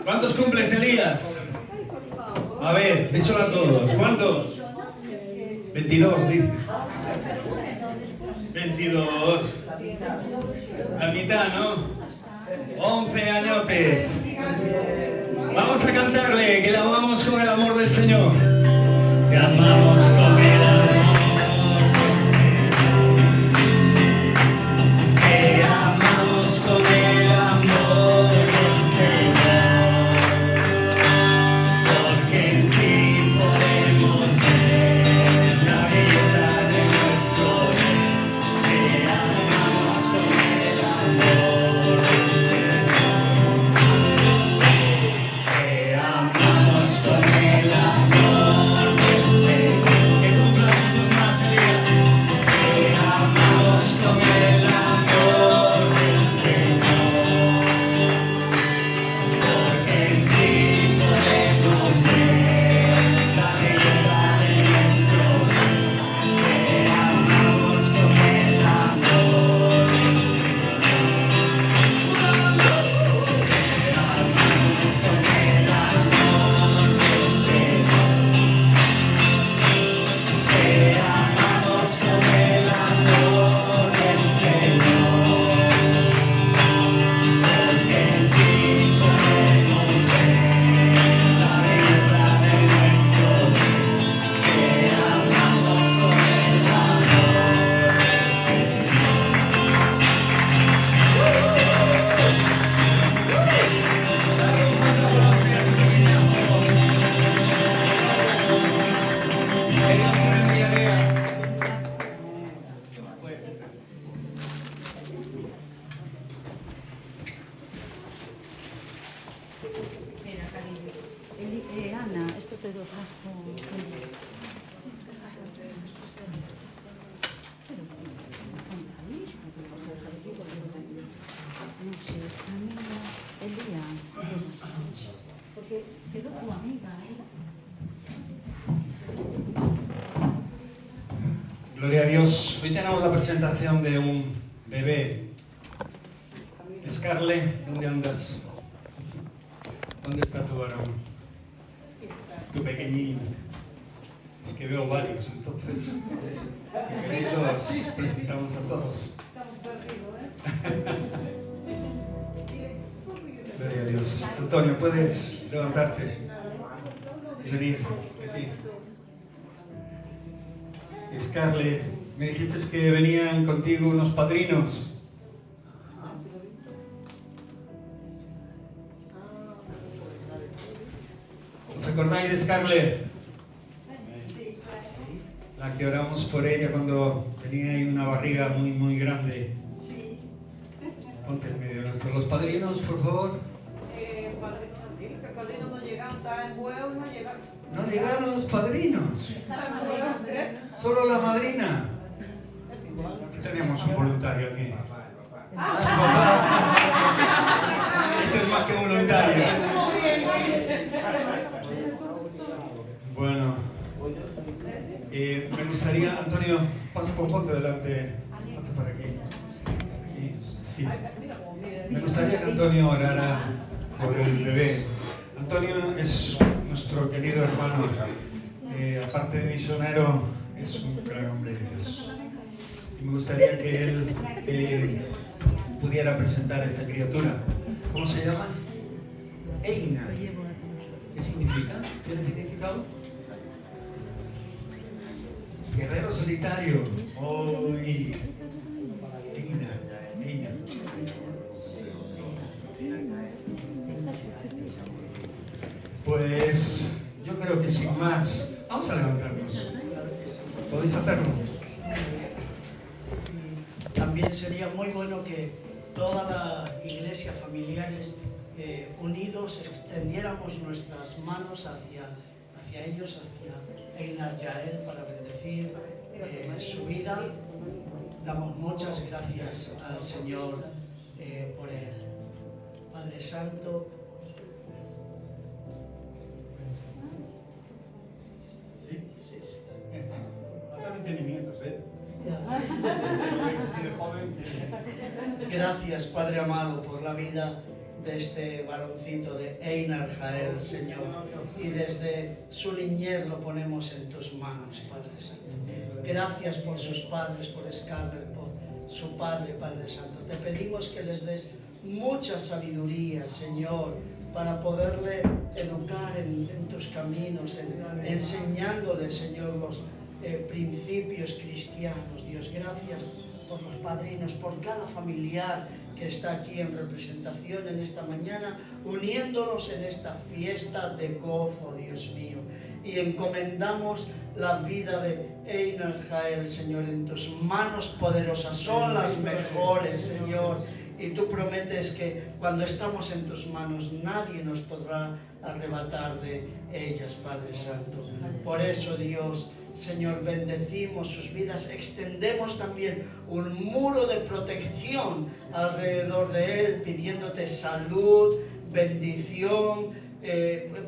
¿Cuántos cumples, Elías? A ver, díselo a todos. ¿Cuántos? 22, dice. 22. La mitad, ¿no? 11 añotes. Vamos a cantarle, que la amamos con el amor del Señor. Te amamos con el amor. Ana, esto te lo trajo. No sé, esta amiga Elías. Porque quedó tu amiga, Gloria a Dios. Hoy tenemos la presentación de un bebé. Scarlett, ¿dónde andas? ¿Dónde está tu varón? Tu pequeñín. Es que veo varios, entonces los presentamos a todos. Gloria a Dios. Antonio, ¿puedes levantarte y venir aquí? Scarlett, me dijiste que venían contigo unos padrinos. ¿Os acordáis de Scarlett? La que oramos por ella cuando tenía ahí una barriga muy grande. Ponte en medio nuestro. Los padrinos, por favor. Padrinos no llegaron, estaba en huevo y no llegaron. No llegaron los padrinos. Solo la madrina. Aquí tenemos un voluntario aquí. Este es más que voluntario. Bueno, me gustaría, Antonio, pasa por ponte delante, pasa por aquí. Sí. Me gustaría que Antonio orara por el bebé. Antonio es nuestro querido hermano, aparte de misionero, es un gran hombre de Dios. Y me gustaría que él pudiera presentar a esta criatura. ¿Cómo se llama? Eina. ¿Qué significa? ¿Tiene significado? Guerrero solitario. Uy. Eina. Pues yo creo que sin más, vamos a levantarnos. ¿Podéis hacerlo? También sería muy bueno que todas las iglesias familiares unidos extendiéramos nuestras manos hacia ellos, hacia Einar Yael, para bendecir su vida. Damos muchas gracias al Señor por él. Padre Santo, Faltan entendimientos, ¿eh? ya. Así de joven. Gracias, Padre amado, por la vida de este varoncito de Einar Jael, Señor. Y desde su niñez lo ponemos en tus manos, Padre Santo. Gracias por sus padres, por Scarlett, por su padre, Padre Santo. Te pedimos que les des mucha sabiduría, Señor, para poderle educar en tus caminos, enseñándoles, Señor, los principios cristianos. Dios, gracias por los padrinos, por cada familiar que está aquí en representación en esta mañana, uniéndonos en esta fiesta de gozo, Dios mío. Y encomendamos la vida de Einar Jael, Señor, en tus manos poderosas. Son las mejores, Señor. Y tú prometes que cuando estamos en tus manos nadie nos podrá arrebatar de ellas, Padre Santo. Por eso, Dios, Señor, bendecimos sus vidas, extendemos también un muro de protección alrededor de él, pidiéndote salud, bendición,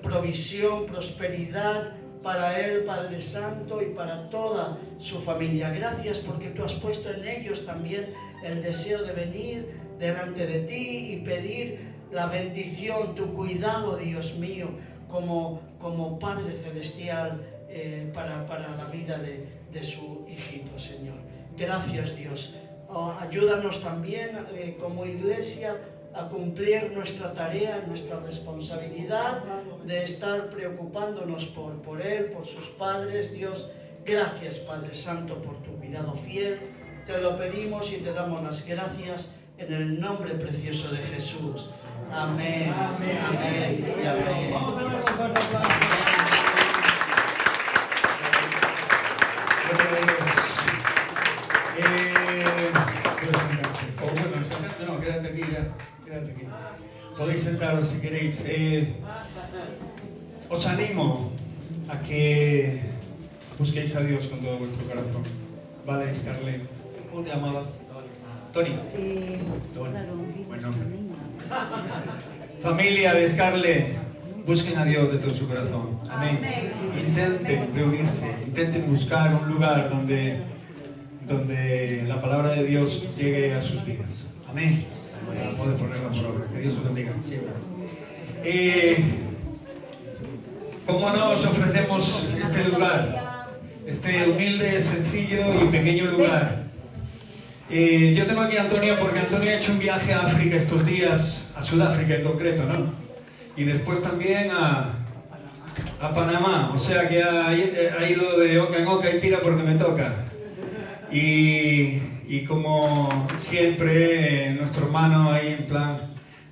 provisión, prosperidad para él, Padre Santo, y para toda su familia. Gracias porque tú has puesto en ellos también el deseo de venir delante de ti y pedir la bendición, tu cuidado, Dios mío, como Padre Celestial, para la vida de su hijito, Señor. Gracias, Dios. Ayúdanos también como iglesia a cumplir nuestra tarea, nuestra responsabilidad de estar preocupándonos por él, por sus padres, Dios. Gracias, Padre Santo, por tu cuidado fiel. Te lo pedimos y te damos las gracias en el nombre precioso de Jesús. Amén, amén, amén y amén. Vamos a dar un fuerte aplauso. No, quédate aquí ya. Quédate aquí. Podéis sentaros si queréis. Os animo a que busquéis a Dios con todo vuestro corazón. Vale, Scarlett. ¿Cómo te llamabas? Tony. Claro, Buen nombre. Familia de Scarlett, busquen a Dios de todo su corazón. Amén. Intenten reunirse, intenten buscar un lugar donde la palabra de Dios llegue a sus vidas. Amén. Para poder ponerla por obra. Que Dios os bendiga siempre. ¿Cómo no os ofrecemos este lugar? Este humilde, sencillo y pequeño lugar. Yo tengo aquí a Antonio porque Antonio ha hecho un viaje a África estos días, a Sudáfrica en concreto, ¿no? Y después también a Panamá, o sea que ha ido de oca en oca y tira porque me toca. Y como siempre, nuestro hermano ahí en plan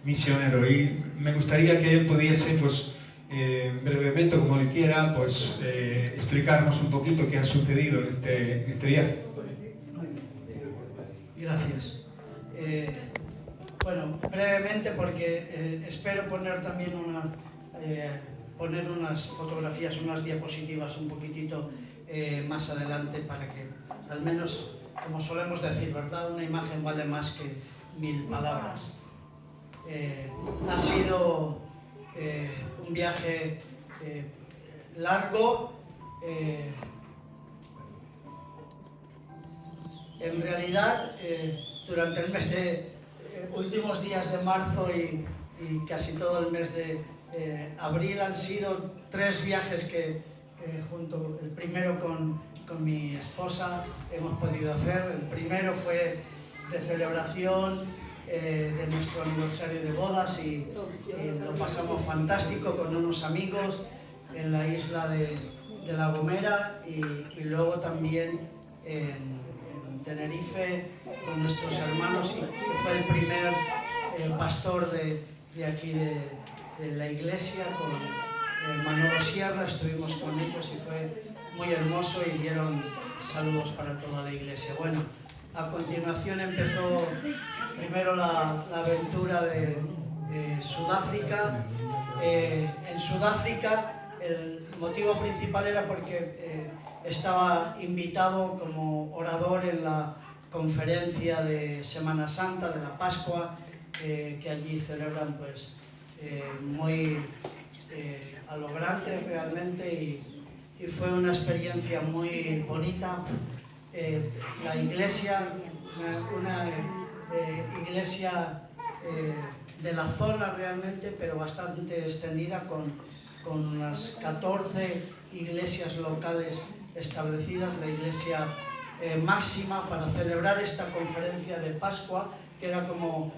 misionero. Y me gustaría que él pudiese, pues, brevemente, como él quiera, pues, explicarnos un poquito qué ha sucedido en este viaje. Gracias. Bueno, brevemente porque espero poner también poner unas fotografías, unas diapositivas un poquitito más adelante para que al menos, como solemos decir, ¿verdad? Una imagen vale más que 1000 palabras. Ha sido un viaje largo. En realidad, durante el mes de últimos días de marzo y casi todo el mes de abril han sido 3 viajes que junto, el primero con mi esposa hemos podido hacer. El primero fue de celebración de nuestro aniversario de bodas y lo pasamos fantástico con unos amigos en la isla de La Gomera y luego también en Tenerife con nuestros hermanos, y fue el primer pastor de aquí de la iglesia, con Manolo Sierra. Estuvimos con ellos y fue muy hermoso y dieron saludos para toda la iglesia. Bueno, a continuación empezó primero la aventura de Sudáfrica. En Sudáfrica el motivo principal era porque estaba invitado como orador en la conferencia de Semana Santa, de la Pascua, que allí celebran pues muy a lo grande realmente, y fue una experiencia muy bonita. la iglesia, una iglesia de la zona realmente, pero bastante extendida, con unas 14 iglesias locales establecidas, la iglesia máxima para celebrar esta conferencia de Pascua, que era como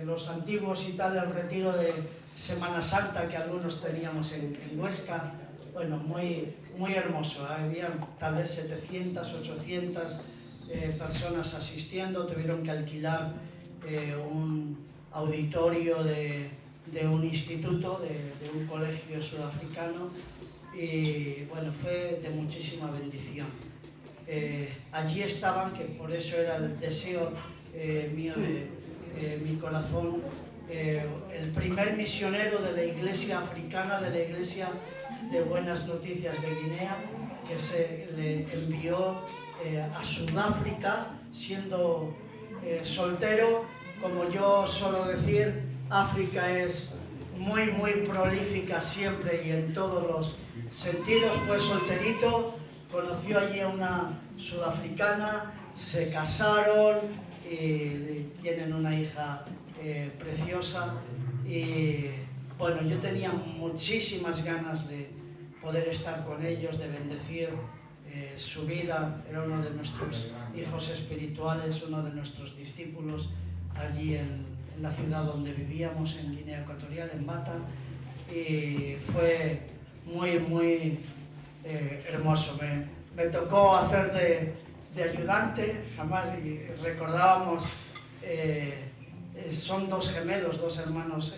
los antiguos y tal, el retiro de Semana Santa que algunos teníamos en Huesca. Bueno, muy, muy hermoso, había tal vez 700, 800 personas asistiendo, tuvieron que alquilar un auditorio de un instituto, de un colegio sudafricano, y bueno, fue de muchísima bendición. Allí estaban, que por eso era el deseo mío de mi corazón, el primer misionero de la iglesia africana, de la iglesia de Buenas Noticias de Guinea, que se le envió a Sudáfrica siendo soltero. Como yo suelo decir, África es muy, muy prolífica siempre y en todos los sentidos. Fue solterito, conoció allí a una sudafricana, se casaron y tienen una hija preciosa. Y bueno, yo tenía muchísimas ganas de poder estar con ellos, de bendecir su vida. Era uno de nuestros hijos espirituales, uno de nuestros discípulos allí en la ciudad donde vivíamos, en Guinea Ecuatorial, en Bata, y fue muy, muy hermoso. Me tocó hacer de ayudante, jamás, y recordábamos, son dos gemelos, dos hermanos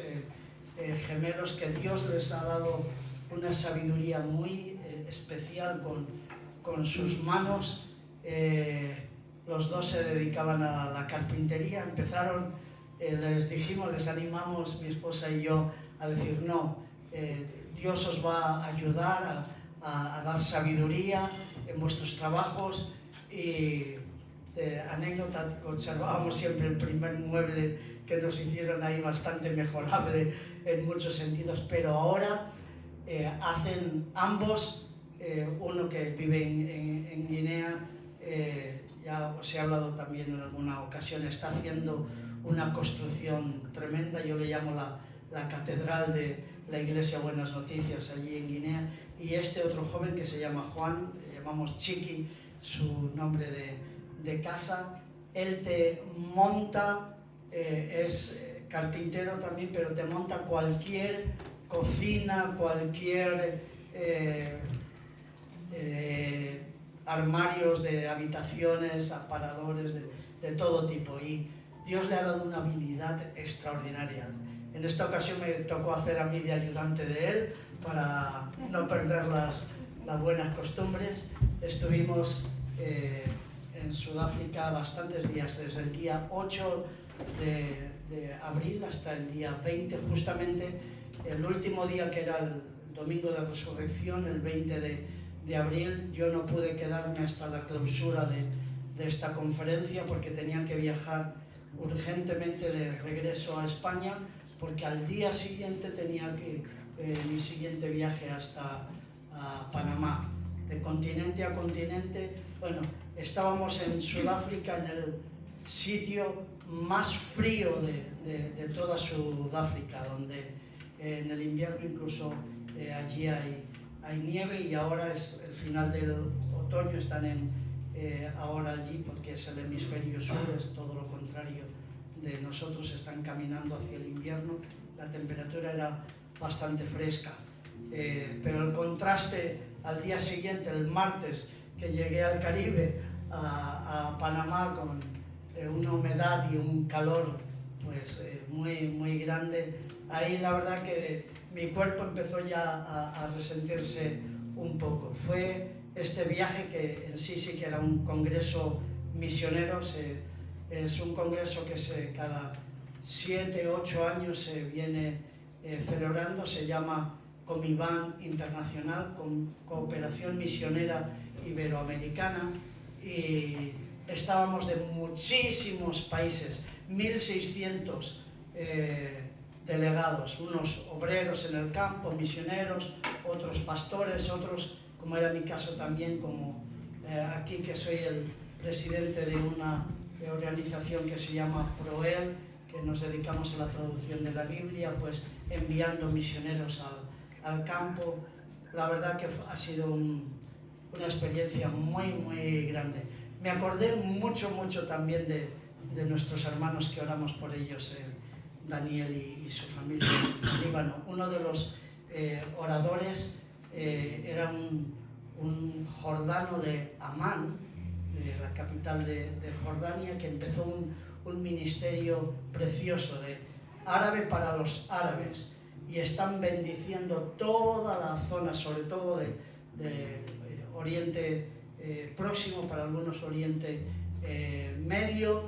gemelos, que Dios les ha dado una sabiduría muy especial con sus manos. Los dos se dedicaban a la carpintería, empezaron, les dijimos, les animamos, mi esposa y yo, a decir, no, Dios os va a ayudar a dar sabiduría en vuestros trabajos. Y de anécdota, conservábamos siempre el primer mueble que nos hicieron ahí, bastante mejorable en muchos sentidos, pero ahora hacen ambos, uno que vive en Guinea, ya os he hablado también en alguna ocasión, está haciendo una construcción tremenda, yo le llamo la catedral de la Iglesia Buenas Noticias allí en Guinea, y este otro joven que se llama Juan, le llamamos Chiqui, su nombre de casa, él te monta, es carpintero también, pero te monta cualquier cocina, cualquier armarios de habitaciones, aparadores de todo tipo, y Dios le ha dado una habilidad extraordinaria. En esta ocasión me tocó hacer a mí de ayudante de él para no perder las buenas costumbres. Estuvimos en Sudáfrica bastantes días, desde el día 8 de abril hasta el día 20, justamente el último día, que era el domingo de resurrección, el 20 de abril. Yo no pude quedarme hasta la clausura de esta conferencia porque tenía que viajar urgentemente de regreso a España, porque al día siguiente tenía que mi siguiente viaje hasta Panamá, de continente a continente. Bueno, estábamos en Sudáfrica, en el sitio más frío de toda Sudáfrica, donde en el invierno incluso allí hay nieve, y ahora es el final del otoño, están ahora allí porque es el hemisferio sur, es todo lo contrario de nosotros, están caminando hacia el invierno. La temperatura era bastante fresca, pero el contraste al día siguiente, el martes, que llegué al Caribe, a Panamá, con una humedad y un calor pues muy, muy grande, ahí la verdad que mi cuerpo empezó ya a resentirse un poco. Fue este viaje que en sí que era un congreso misionero. Es un congreso que cada 7 u 8 años se viene celebrando, se llama Comibán Internacional, Cooperación Misionera Iberoamericana, y estábamos de muchísimos países, 1600 delegados, unos obreros en el campo, misioneros, otros pastores, otros, como era mi caso también, como aquí que soy presidente de una organización que se llama Proel, que nos dedicamos a la traducción de la Biblia, pues enviando misioneros al campo. La verdad que ha sido una experiencia muy grande. Me acordé mucho también de nuestros hermanos que oramos por ellos, Daniel y su familia en Líbano. Uno de los oradores era un jordano de Amán, de la capital de Jordania, que empezó un ministerio precioso de árabe para los árabes, y están bendiciendo toda la zona, sobre todo de Oriente Próximo, para algunos Oriente Medio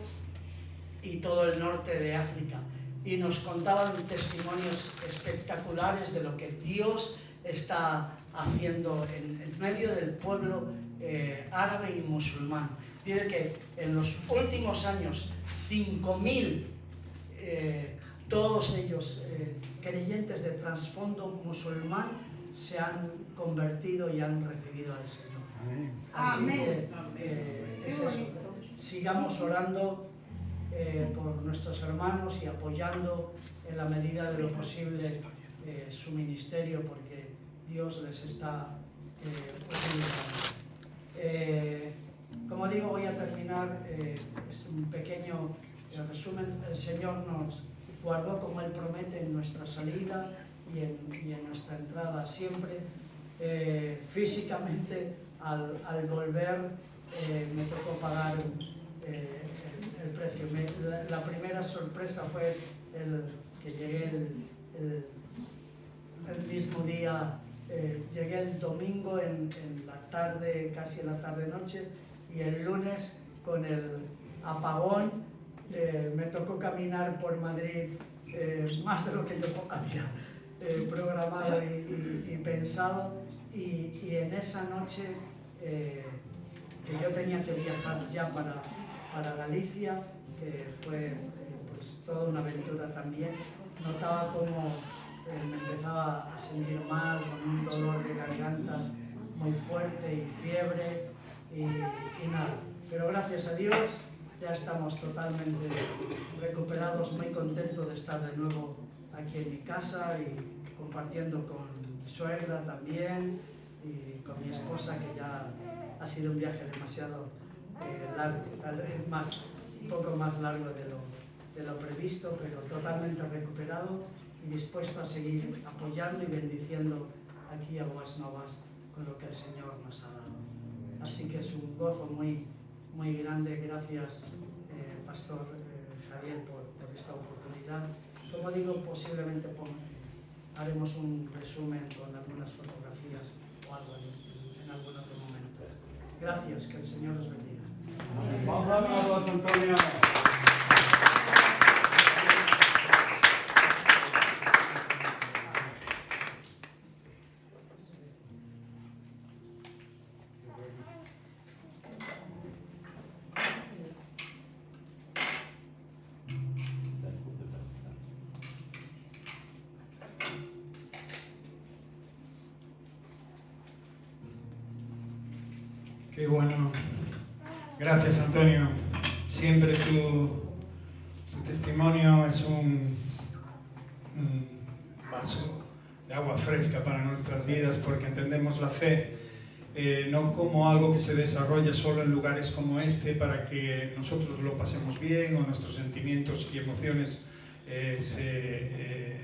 y todo el norte de África. Y nos contaban testimonios espectaculares de lo que Dios está haciendo en medio del pueblo árabe y musulmán. Dice que en los últimos años 5.000, todos ellos creyentes de trasfondo musulmán, se han convertido y han recibido al Señor. Así que es eso. Sigamos orando por nuestros hermanos y apoyando en la medida de lo posible su ministerio, porque Dios les está utilizando. Como digo, voy a terminar, es un pequeño resumen. El Señor nos guardó, como Él promete, en nuestra salida y en nuestra entrada siempre. Físicamente, al volver, me tocó pagar el precio. La primera sorpresa fue que llegué el mismo día, llegué el domingo en la tarde, casi en la tarde-noche, y el lunes, con el apagón, me tocó caminar por Madrid más de lo que yo había programado y pensado, y en esa noche que yo tenía que viajar ya para Galicia, que fue pues toda una aventura también, notaba como me empezaba a sentir mal, con un dolor de garganta muy fuerte y fiebre y nada. Pero gracias a Dios ya estamos totalmente recuperados, muy contentos de estar de nuevo aquí en mi casa y compartiendo con mi suegra también y con mi esposa, que ya ha sido un viaje demasiado largo, tal vez un poco más largo de lo previsto, pero totalmente recuperado y dispuesto a seguir apoyando y bendiciendo aquí a Boas Novas con lo que el Señor nos ha dado. Así que es un gozo muy grande. Gracias, Pastor Javier, por esta oportunidad. Como digo, posiblemente haremos un resumen con algunas fotografías o algo en algún otro momento. Gracias, que el Señor os bendiga. Vamos a hablar, Antonio. Qué bueno. Gracias, Antonio. Siempre tu testimonio es un vaso de agua fresca para nuestras vidas, porque entendemos la fe no como algo que se desarrolla solo en lugares como este para que nosotros lo pasemos bien o nuestros sentimientos y emociones se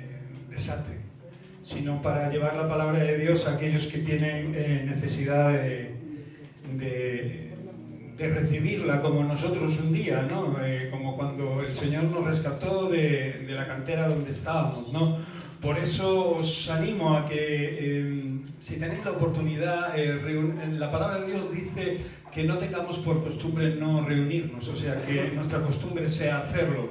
desaten, sino para llevar la palabra de Dios a aquellos que tienen necesidad de recibirla, como nosotros un día, ¿no? Como cuando el Señor nos rescató de la cantera donde estábamos, ¿no? Por eso os animo a que si tenéis la oportunidad, la palabra de Dios dice que no tengamos por costumbre no reunirnos, o sea, que nuestra costumbre sea hacerlo,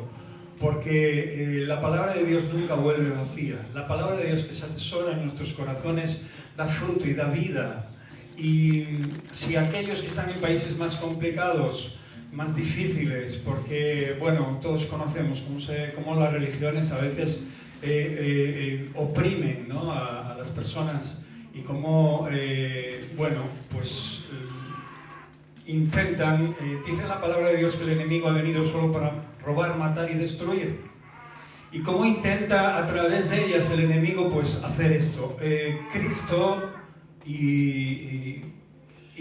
porque la palabra de Dios nunca vuelve vacía. La palabra de Dios que se atesora en nuestros corazones da fruto y da vida. Y si aquellos que están en países más complicados, más difíciles, porque, bueno, todos conocemos cómo las religiones a veces oprimen, ¿no?, a las personas, y cómo, bueno, pues intentan, dice la palabra de Dios que el enemigo ha venido solo para robar, matar y destruir. Y cómo intenta a través de ellas el enemigo pues hacer esto. Cristo y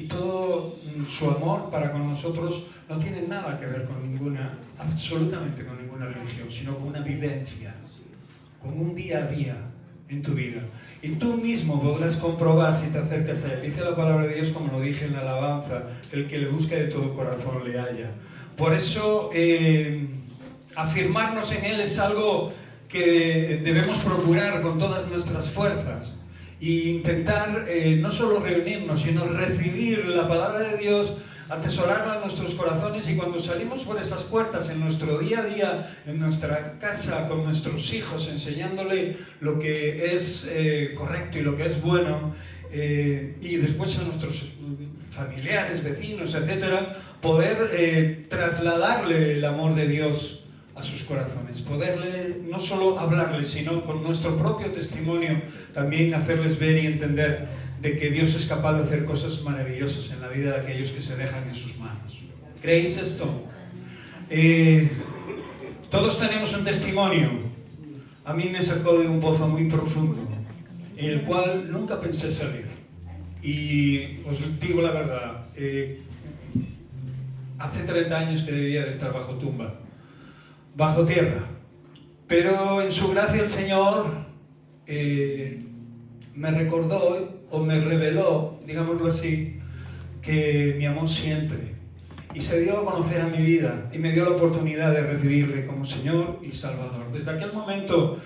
todo su amor para con nosotros no tiene nada que ver con ninguna, absolutamente con ninguna religión, sino con una vivencia, con un día a día en tu vida. Y tú mismo podrás comprobar si te acercas a Él. Dice la palabra de Dios, como lo dije en la alabanza, el que le busca de todo corazón le halla. Por eso, afirmarnos en Él es algo que debemos procurar con todas nuestras fuerzas. E intentar no solo reunirnos, sino recibir la palabra de Dios, atesorarla en nuestros corazones, y cuando salimos por esas puertas en nuestro día a día, en nuestra casa, con nuestros hijos, enseñándole lo que es correcto y lo que es bueno, y después a nuestros familiares, vecinos, etcétera, poder trasladarle el amor de Dios a sus corazones, poderle no solo hablarles, sino con nuestro propio testimonio también hacerles ver y entender de que Dios es capaz de hacer cosas maravillosas en la vida de aquellos que se dejan en sus manos. ¿Creéis esto? Todos tenemos un testimonio. A mí me sacó de un pozo muy profundo, en el cual nunca pensé salir. Y os digo la verdad, hace 30 años que debía de estar bajo tumba, bajo tierra, pero en su gracia el Señor me recordó o me reveló, digámoslo así, que me amó siempre y se dio a conocer a mi vida y me dio la oportunidad de recibirle como Señor y Salvador. Desde aquel momento,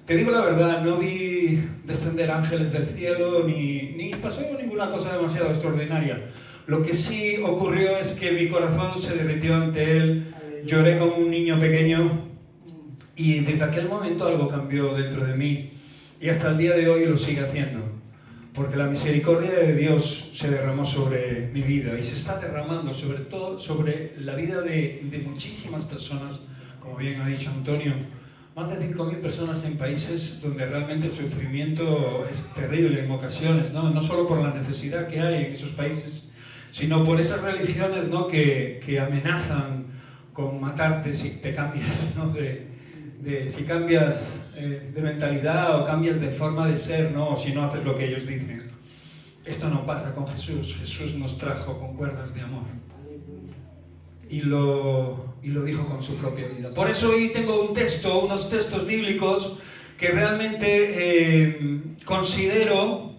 te digo la verdad, no vi descender ángeles del cielo ni pasó ninguna cosa demasiado extraordinaria. Lo que sí ocurrió es que mi corazón se derritió ante Él. Lloré como un niño pequeño y desde aquel momento algo cambió dentro de mí y hasta el día de hoy lo sigue haciendo, porque la misericordia de Dios se derramó sobre mi vida y se está derramando sobre todo sobre la vida de muchísimas personas, como bien ha dicho Antonio, más de 5.000 personas en países donde realmente el sufrimiento es terrible en ocasiones, no solo por la necesidad que hay en esos países, sino por esas religiones, ¿no?, que amenazan con matarte si te cambias, ¿no?, si cambias de mentalidad o cambias de forma de ser, ¿no?, o si no haces lo que ellos dicen. Esto no pasa con Jesús. Jesús nos trajo con cuerdas de amor y lo dijo con su propia vida. Por eso hoy tengo unos textos bíblicos que realmente considero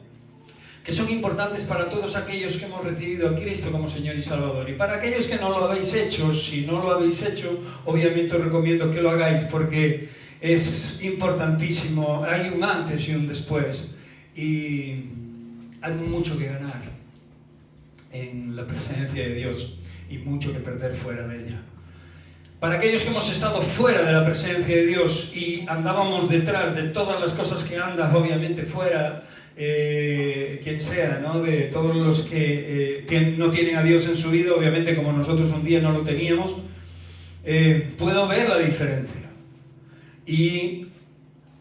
que son importantes para todos aquellos que hemos recibido a Cristo como Señor y Salvador. Y para aquellos que no lo habéis hecho, si no lo habéis hecho, obviamente os recomiendo que lo hagáis, porque es importantísimo. Hay un antes y un después, y hay mucho que ganar en la presencia de Dios y mucho que perder fuera de ella. Para aquellos que hemos estado fuera de la presencia de Dios y andábamos detrás de todas las cosas que andan, obviamente fuera, quien sea, ¿no?, de todos los que no tienen a Dios en su vida, obviamente como nosotros un día no lo teníamos, puedo ver la diferencia. Y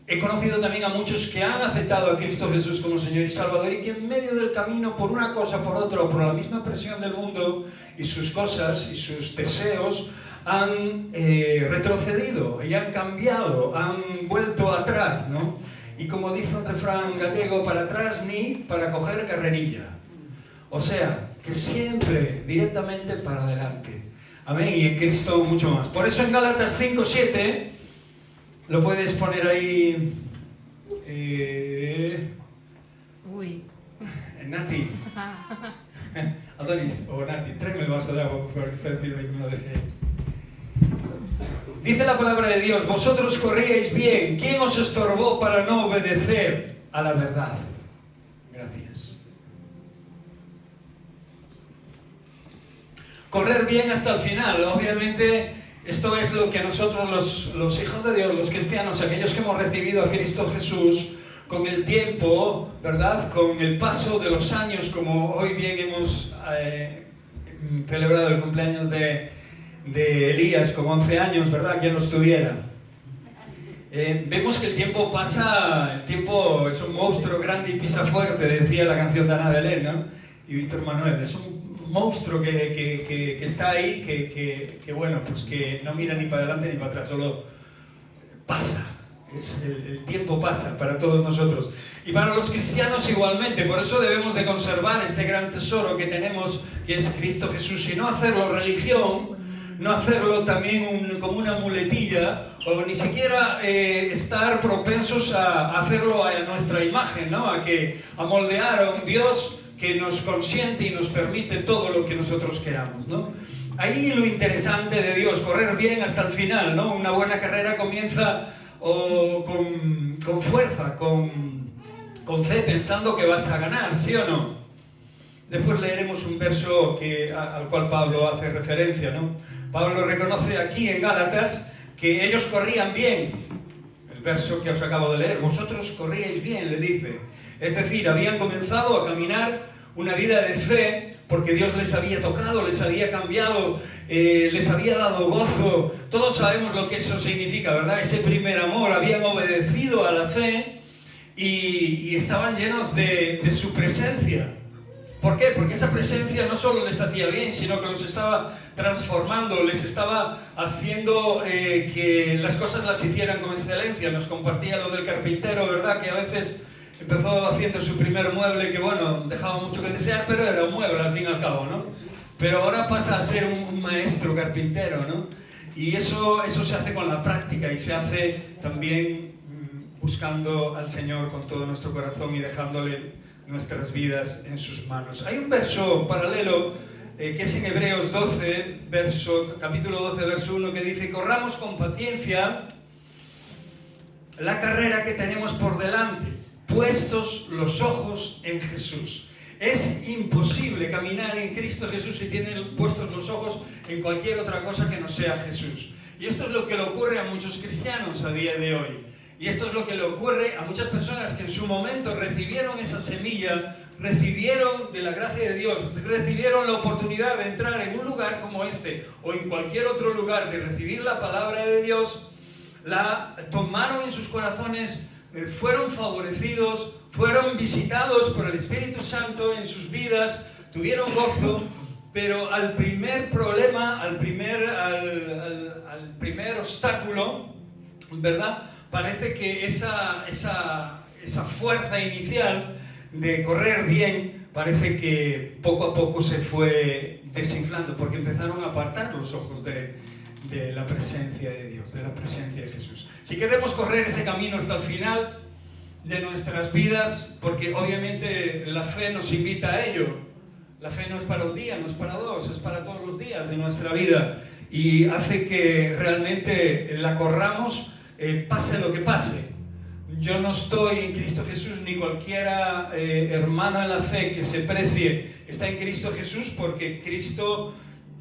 he conocido también a muchos que han aceptado a Cristo Jesús como Señor y Salvador y que en medio del camino, por una cosa, por otra, o por la misma presión del mundo y sus cosas y sus deseos, han retrocedido y han cambiado, han vuelto atrás, ¿no? Y como dice un refrán gallego, para atrás ni para coger carrerilla. O sea, que siempre directamente para adelante. Amén. Y en Cristo mucho más. Por eso en Gálatas 5:7, lo puedes poner ahí. Nati. Adonis o Nati, tráeme el vaso de agua, por favor, que está encima y me lo dejé. Dice la palabra de Dios: vosotros corríais bien. ¿Quién os estorbó para no obedecer a la verdad? Gracias. Correr bien hasta el final. Obviamente, esto es lo que nosotros, los hijos de Dios, los cristianos, aquellos que hemos recibido a Cristo Jesús, con el tiempo, ¿verdad?, con el paso de los años, como hoy bien hemos celebrado el cumpleaños de Elías con 11 años, ¿verdad? ¿Quién los tuviera? Vemos que el tiempo pasa, el tiempo es un monstruo grande y pisa fuerte, decía la canción de Ana Belén, ¿no?, y Víctor Manuel. Es un monstruo que está ahí, que bueno, pues que no mira ni para adelante ni para atrás, solo pasa. El tiempo pasa para todos nosotros. Y para los cristianos igualmente. Por eso debemos de conservar este gran tesoro que tenemos, que es Cristo Jesús, y no hacerlo religión, no hacerlo también como una muletilla, o ni siquiera estar propensos a hacerlo a nuestra imagen, ¿no? A moldear a un Dios que nos consiente y nos permite todo lo que nosotros queramos, ¿no? Ahí lo interesante de Dios, correr bien hasta el final, ¿no? Una buena carrera comienza con fuerza, con fe, pensando que vas a ganar, ¿sí o no? Después leeremos un verso al cual Pablo hace referencia, ¿no? Pablo reconoce aquí en Gálatas que ellos corrían bien. El verso que os acabo de leer, vosotros corríais bien, le dice. Es decir, habían comenzado a caminar una vida de fe porque Dios les había tocado, les había cambiado, les había dado gozo. Todos sabemos lo que eso significa, ¿verdad? Ese primer amor, habían obedecido a la fe y estaban llenos de su presencia. ¿Por qué? Porque esa presencia no solo les hacía bien, sino que los estaba transformando, les estaba haciendo que las cosas las hicieran con excelencia. Nos compartía lo del carpintero, ¿verdad? Que a veces empezó haciendo su primer mueble que, bueno, dejaba mucho que desear, pero era un mueble al fin y al cabo, ¿no? Pero ahora pasa a ser un maestro carpintero, ¿no? Y eso se hace con la práctica y se hace también buscando al Señor con todo nuestro corazón y dejándole nuestras vidas en sus manos. Hay un verso paralelo que es en Hebreos 12, capítulo 12, verso 1, que dice: corramos con paciencia la carrera que tenemos por delante, puestos los ojos en Jesús. Es imposible caminar en Cristo Jesús si tienen puestos los ojos en cualquier otra cosa que no sea Jesús. Y esto es lo que le ocurre a muchos cristianos a día de hoy. Y esto es lo que le ocurre a muchas personas que en su momento recibieron esa semilla, recibieron de la gracia de Dios, recibieron la oportunidad de entrar en un lugar como este o en cualquier otro lugar, de recibir la palabra de Dios, la tomaron en sus corazones, fueron favorecidos, fueron visitados por el Espíritu Santo en sus vidas, tuvieron gozo, pero al primer problema, al primer obstáculo, ¿verdad?, parece que esa fuerza inicial de correr bien, parece que poco a poco se fue desinflando, porque empezaron a apartar los ojos de la presencia de Dios, de la presencia de Jesús. Si queremos correr ese camino hasta el final de nuestras vidas, porque obviamente la fe nos invita a ello, la fe no es para un día, no es para dos, es para todos los días de nuestra vida, y hace que realmente la corramos, pase lo que pase. Yo no estoy en Cristo Jesús, ni cualquiera hermano en la fe que se precie está en Cristo Jesús, porque Cristo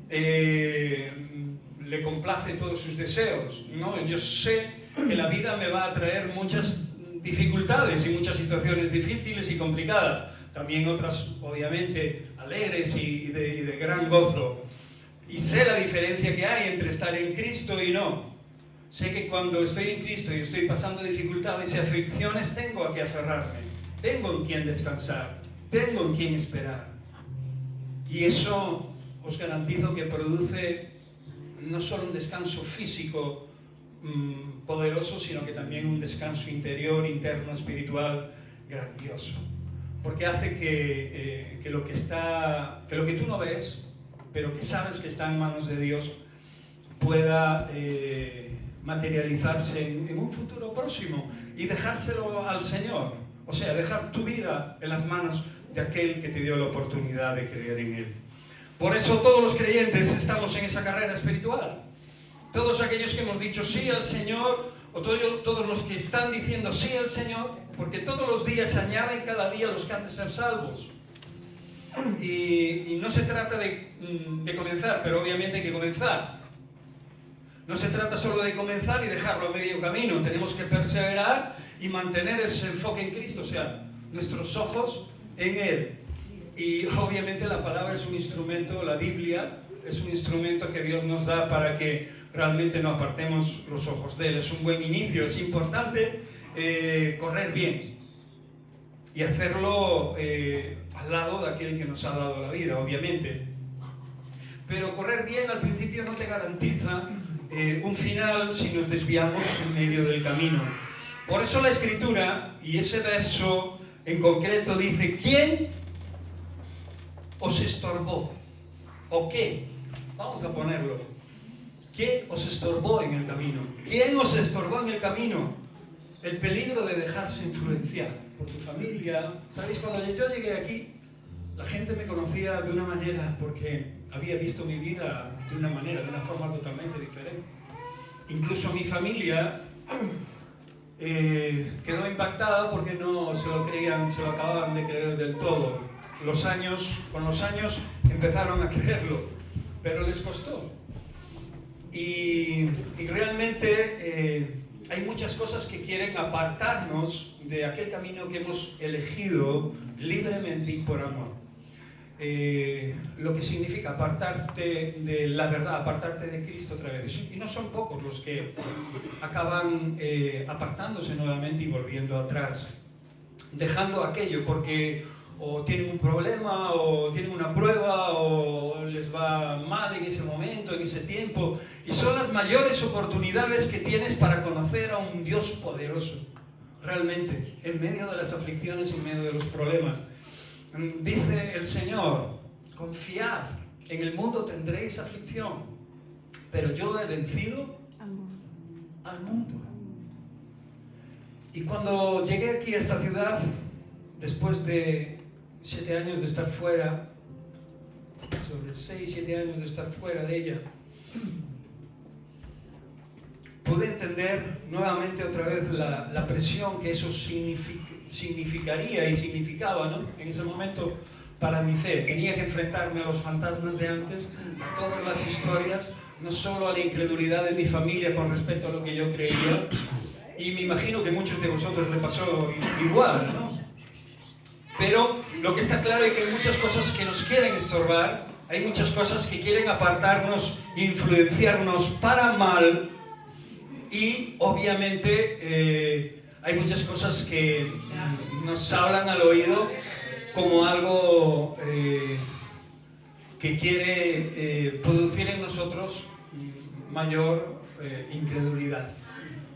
le complace todos sus deseos, ¿no? Yo sé que la vida me va a traer muchas dificultades y muchas situaciones difíciles y complicadas, también otras obviamente alegres y de gran gozo, y sé la diferencia que hay entre estar en Cristo y no. Sé que cuando estoy en Cristo y estoy pasando dificultades y aflicciones, tengo a qué aferrarme, tengo en quién descansar, tengo en quién esperar. Y eso os garantizo que produce no solo un descanso físico poderoso, sino que también un descanso interior, interno, espiritual, grandioso. Porque hace que lo que tú no ves, pero que sabes que está en manos de Dios, pueda materializarse en un futuro próximo y dejárselo al Señor. O sea, dejar tu vida en las manos de aquel que te dio la oportunidad de creer en Él. Por eso todos los creyentes estamos en esa carrera espiritual. Todos aquellos que hemos dicho sí al Señor, o todos los que están diciendo sí al Señor, porque todos los días se añaden cada día los que han de ser salvos. Y no se trata de comenzar, pero obviamente hay que comenzar. No se trata solo de comenzar y dejarlo a medio camino. Tenemos que perseverar y mantener ese enfoque en Cristo, o sea, nuestros ojos en Él. Y obviamente la palabra es un instrumento, la Biblia es un instrumento que Dios nos da para que realmente no apartemos los ojos de Él. Es un buen inicio, es importante correr bien y hacerlo al lado de aquel que nos ha dado la vida, obviamente. pero correr bien al principio no te garantiza un final si nos desviamos en medio del camino. Por eso la Escritura, y ese verso en concreto dice, ¿quién os estorbó? ¿O qué? Vamos a ponerlo. ¿Qué os estorbó en el camino? ¿Quién os estorbó en el camino? El peligro de dejarse influenciar por tu familia. ¿Sabéis? Cuando yo llegué aquí, la gente me conocía de una manera porque había visto mi vida de una manera, de una forma totalmente diferente. Incluso mi familia quedó impactada porque no se lo creían, se lo acababan de creer del todo. Con los años empezaron a creerlo, pero les costó. Y realmente hay muchas cosas que quieren apartarnos de aquel camino que hemos elegido libremente y por amor. Lo que significa apartarte de la verdad, apartarte de Cristo otra vez. Y no son pocos los que acaban apartándose nuevamente y volviendo atrás, dejando aquello porque o tienen un problema, o tienen una prueba, o les va mal en ese momento, en ese tiempo. Y son las mayores oportunidades que tienes para conocer a un Dios poderoso, realmente, en medio de las aflicciones, en medio de los problemas. Dice el Señor, confiad, en el mundo tendréis aflicción, pero yo he vencido al mundo. Y cuando llegué aquí a esta ciudad, después de 7 años de estar fuera, sobre 6, 7 años de estar fuera de ella, pude entender nuevamente otra vez la presión que eso significaría y significaba, ¿no? En ese momento para mi fe. Tenía que enfrentarme a los fantasmas de antes, a todas las historias, no solo a la incredulidad de mi familia con respecto a lo que yo creía, y me imagino que muchos de vosotros le pasó igual, ¿no? Pero lo que está claro es que hay muchas cosas que nos quieren estorbar, hay muchas cosas que quieren apartarnos, influenciarnos para mal, y obviamente hay muchas cosas que nos hablan al oído como algo que quiere producir en nosotros mayor incredulidad.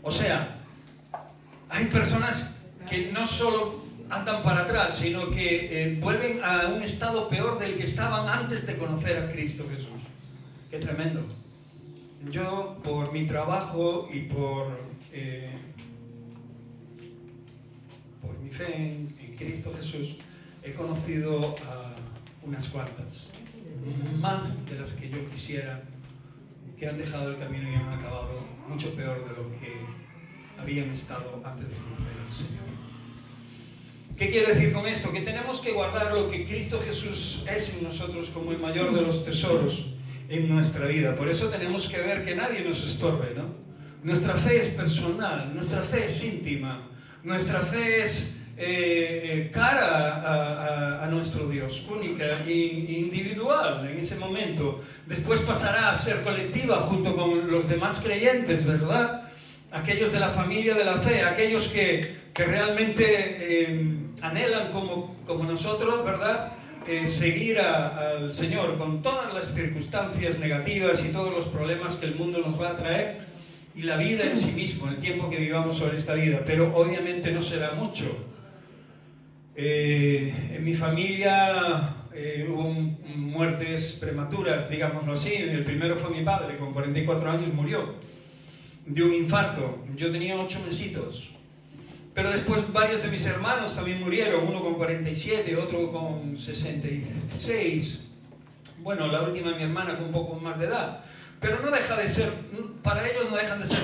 O sea, hay personas que no solo andan para atrás, sino que vuelven a un estado peor del que estaban antes de conocer a Cristo Jesús. ¡Qué tremendo! Yo, por mi trabajo y por mi fe en Cristo Jesús, he conocido a unas cuantas, más de las que yo quisiera, que han dejado el camino y han acabado mucho peor de lo que habían estado antes de conocer al Señor. ¿Qué quiero decir con esto? Que tenemos que guardar lo que Cristo Jesús es en nosotros como el mayor de los tesoros en nuestra vida. Por eso tenemos que ver que nadie nos estorbe, ¿no? Nuestra fe es personal, nuestra fe es íntima, nuestra fe es cara a nuestro Dios, única e individual en ese momento. Después pasará a ser colectiva junto con los demás creyentes, ¿verdad? Aquellos de la familia de la fe, aquellos que realmente anhelan como nosotros, ¿verdad? Seguir al Señor con todas las circunstancias negativas y todos los problemas que el mundo nos va a traer y la vida en sí mismo, el tiempo que vivamos sobre esta vida, pero obviamente no será mucho. En mi familia hubo muertes prematuras, digámoslo así. El primero fue mi padre, con 44 años murió de un infarto. Yo tenía 8 mesitos. Pero después varios de mis hermanos también murieron, uno con 47, otro con 66. Bueno, la última mi hermana con un poco más de edad. Pero no deja de ser, para ellos no dejan de ser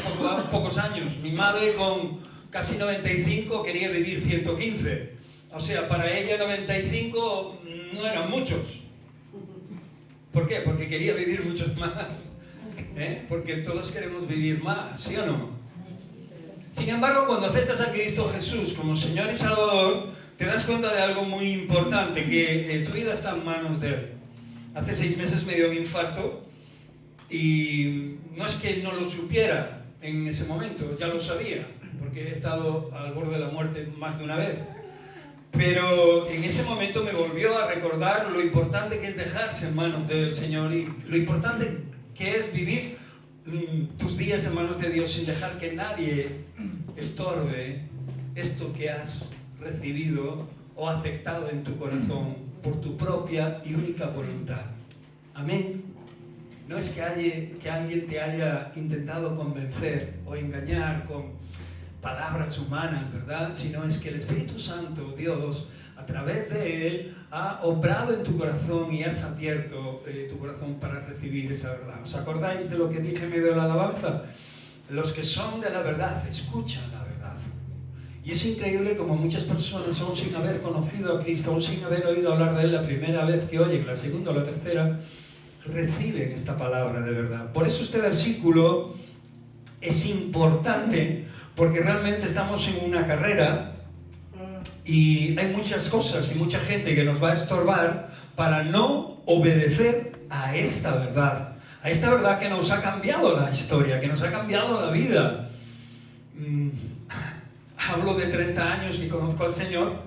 pocos años. Mi madre con casi 95 quería vivir 115. O sea, para ella 95 no eran muchos. ¿Por qué? Porque quería vivir muchos más. Porque todos queremos vivir más, ¿sí o no? Sin embargo, cuando aceptas a Cristo Jesús como Señor y Salvador, te das cuenta de algo muy importante, que tu vida está en manos de Él. Hace 6 meses me dio un infarto y no es que no lo supiera en ese momento, ya lo sabía, porque he estado al borde de la muerte más de una vez. Pero en ese momento me volvió a recordar lo importante que es dejarse en manos del Señor y lo importante que es vivir tus días en manos de Dios sin dejar que nadie estorbe esto que has recibido o aceptado en tu corazón por tu propia y única voluntad. Amén. No es que alguien te haya intentado convencer o engañar con palabras humanas, ¿verdad? Sino es que el Espíritu Santo, Dios, a través de Él, ha obrado en tu corazón y has abierto tu corazón para recibir esa verdad. ¿Os acordáis de lo que dije en medio de la alabanza? Los que son de la verdad escuchan la verdad. Y es increíble como muchas personas, aún sin haber conocido a Cristo, aún sin haber oído hablar de Él la primera vez que oyen, la segunda o la tercera, reciben esta palabra de verdad. Por eso este versículo es importante, porque realmente estamos en una carrera y hay muchas cosas y mucha gente que nos va a estorbar para no obedecer a esta verdad que nos ha cambiado la historia, que nos ha cambiado la vida. Hablo de 30 años que conozco al Señor,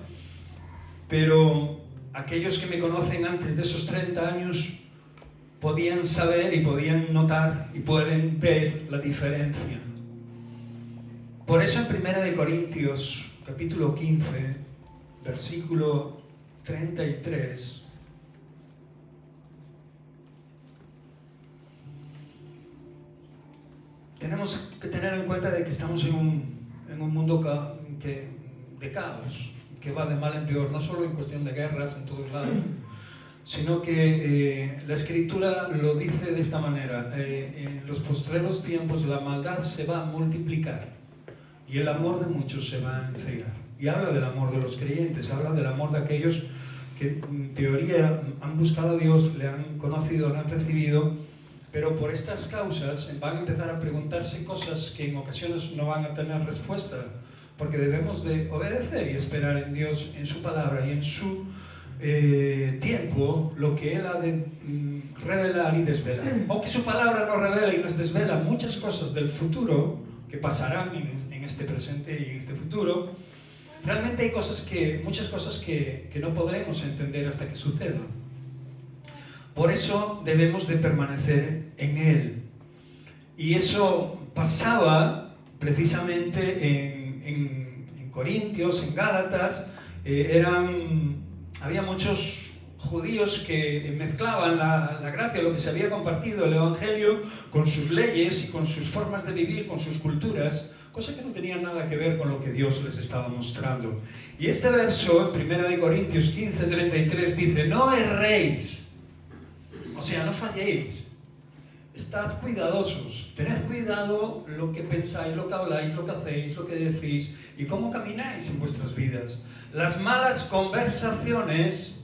pero aquellos que me conocen antes de esos 30 años podían saber y podían notar y pueden ver la diferencia. Por eso en 1 Corintios, capítulo 15, versículo 33, tenemos que tener en cuenta de que estamos en un mundo de caos, que va de mal en peor, no solo en cuestión de guerras en todos lados, sino que la Escritura lo dice de esta manera: en los postreros tiempos la maldad se va a multiplicar y el amor de muchos se va a enfriar. Y habla del amor de los creyentes, habla del amor de aquellos que en teoría han buscado a Dios, le han conocido, le han recibido, pero por estas causas van a empezar a preguntarse cosas que en ocasiones no van a tener respuesta, porque debemos de obedecer y esperar en Dios, en su palabra y en su tiempo, lo que Él ha de revelar y desvelar. Aunque su palabra nos revela y nos desvela muchas cosas del futuro que pasarán en este presente y en este futuro, realmente hay muchas cosas que no podremos entender hasta que sucedan. Por eso debemos de permanecer en Él. Y eso pasaba precisamente en Corintios, en Gálatas. Había muchos judíos que mezclaban la gracia, lo que se había compartido, el Evangelio, con sus leyes y con sus formas de vivir, con sus culturas, cosa que no tenía nada que ver con lo que Dios les estaba mostrando. Y este verso, en 1 Corintios 15, 33, dice: no erréis, o sea, no falléis, estad cuidadosos, tened cuidado lo que pensáis, lo que habláis, lo que hacéis, lo que decís y cómo camináis en vuestras vidas. Las malas conversaciones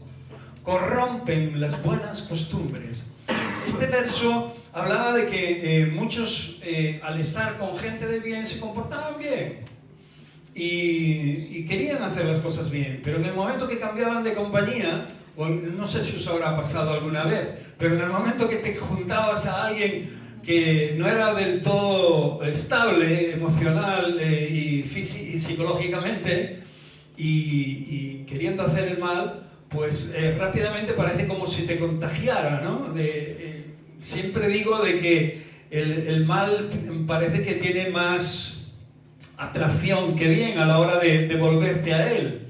corrompen las buenas costumbres. Este verso hablaba de que muchos al estar con gente de bien se comportaban bien y querían hacer las cosas bien, pero en el momento que cambiaban de compañía, o no sé si os habrá pasado alguna vez, pero en el momento que te juntabas a alguien que no era del todo estable emocional y psicológicamente y queriendo hacer el mal, pues rápidamente parece como si te contagiara, ¿no? Siempre digo de que el mal parece que tiene más atracción que bien a la hora de volverte a él.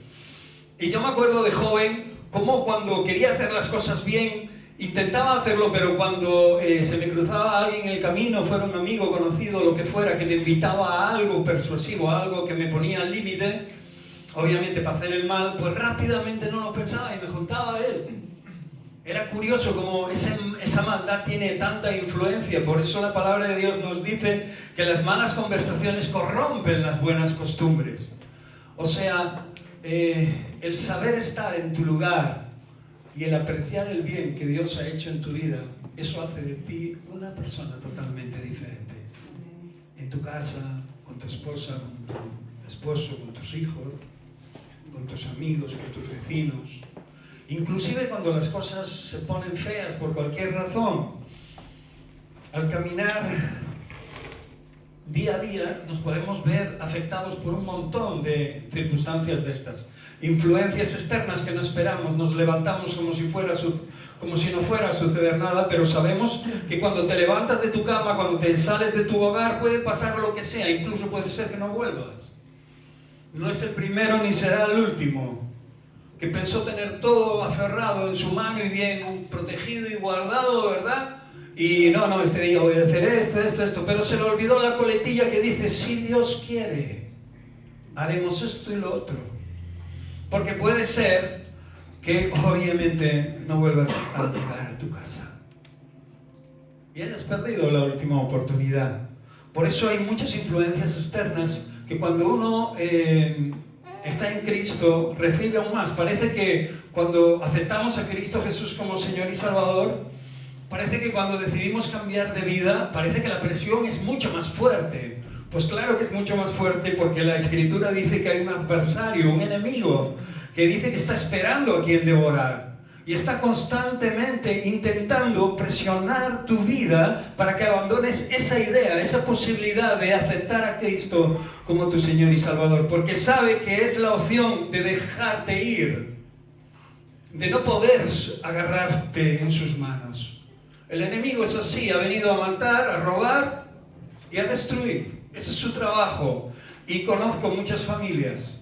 Y yo me acuerdo de joven, como cuando quería hacer las cosas bien, intentaba hacerlo, pero cuando se me cruzaba alguien en el camino, fuera un amigo, conocido, lo que fuera, que me invitaba a algo persuasivo, a algo que me ponía al límite, obviamente para hacer el mal, pues rápidamente no lo pensaba y me juntaba a él. Era curioso como esa maldad tiene tanta influencia. Por eso la palabra de Dios nos dice que las malas conversaciones corrompen las buenas costumbres. O sea, el saber estar en tu lugar y el apreciar el bien que Dios ha hecho en tu vida, eso hace de ti una persona totalmente diferente. En tu casa, con tu esposa, con tu esposo, con tus hijos, con tus amigos, con tus vecinos. Inclusive cuando las cosas se ponen feas por cualquier razón, al caminar día a día nos podemos ver afectados por un montón de circunstancias de estas. influencias externas que no esperamos, nos levantamos como si no fuera a suceder nada, pero sabemos que cuando te levantas de tu cama, cuando te sales de tu hogar, puede pasar lo que sea, incluso puede ser que no vuelvas. No es el primero ni será el último, que pensó tener todo aferrado en su mano y bien protegido y guardado, ¿verdad? Y no, este día voy a hacer esto, pero se le olvidó la coletilla que dice, si Dios quiere, haremos esto y lo otro. Porque puede ser que obviamente no vuelvas a llegar a tu casa y hayas perdido la última oportunidad. Por eso hay muchas influencias externas que cuando uno está en Cristo recibe aún más. Parece que cuando aceptamos a Cristo Jesús como Señor y Salvador, parece que cuando decidimos cambiar de vida, parece que la presión es mucho más fuerte. Pues claro que es mucho más fuerte porque la Escritura dice que hay un adversario, un enemigo, que dice que está esperando a quien devorar. Y está constantemente intentando presionar tu vida para que abandones esa idea, esa posibilidad de aceptar a Cristo como tu Señor y Salvador. Porque sabe que es la opción de dejarte ir, de no poder agarrarte en sus manos. El enemigo es así, ha venido a matar, a robar y a destruir. Ese es su trabajo. Y conozco muchas familias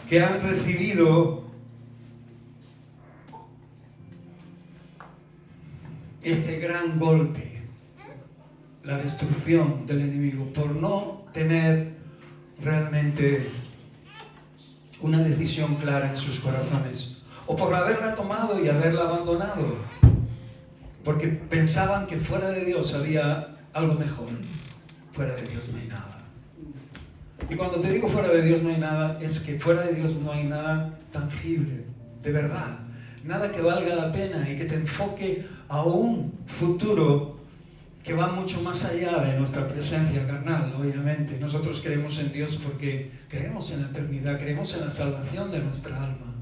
que han recibido este gran golpe, la destrucción del enemigo, por no tener realmente una decisión clara en sus corazones, o por haberla tomado y haberla abandonado, porque pensaban que fuera de Dios había algo mejor. Fuera de Dios no hay nada. Y cuando te digo fuera de Dios no hay nada, es que fuera de Dios no hay nada tangible, de verdad. Nada que valga la pena y que te enfoque a un futuro que va mucho más allá de nuestra presencia carnal, obviamente. Nosotros creemos en Dios porque creemos en la eternidad, creemos en la salvación de nuestra alma.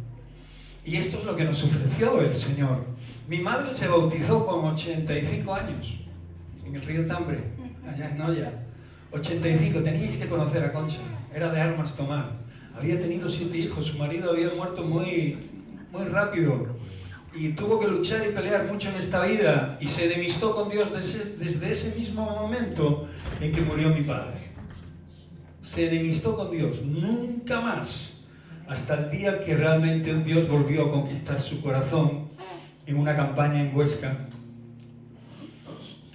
Y esto es lo que nos ofreció el Señor. Mi madre se bautizó con 85 años, en el río Tambre, allá en Noya. 85, teníais que conocer a Concha, era de armas tomar. Había tenido 7 hijos, su marido había muerto muy rápido y tuvo que luchar y pelear mucho en esta vida y se enemistó con Dios desde ese mismo momento en que murió mi padre. Se enemistó con Dios, nunca más, hasta el día que realmente Dios volvió a conquistar su corazón en una campaña en Huesca,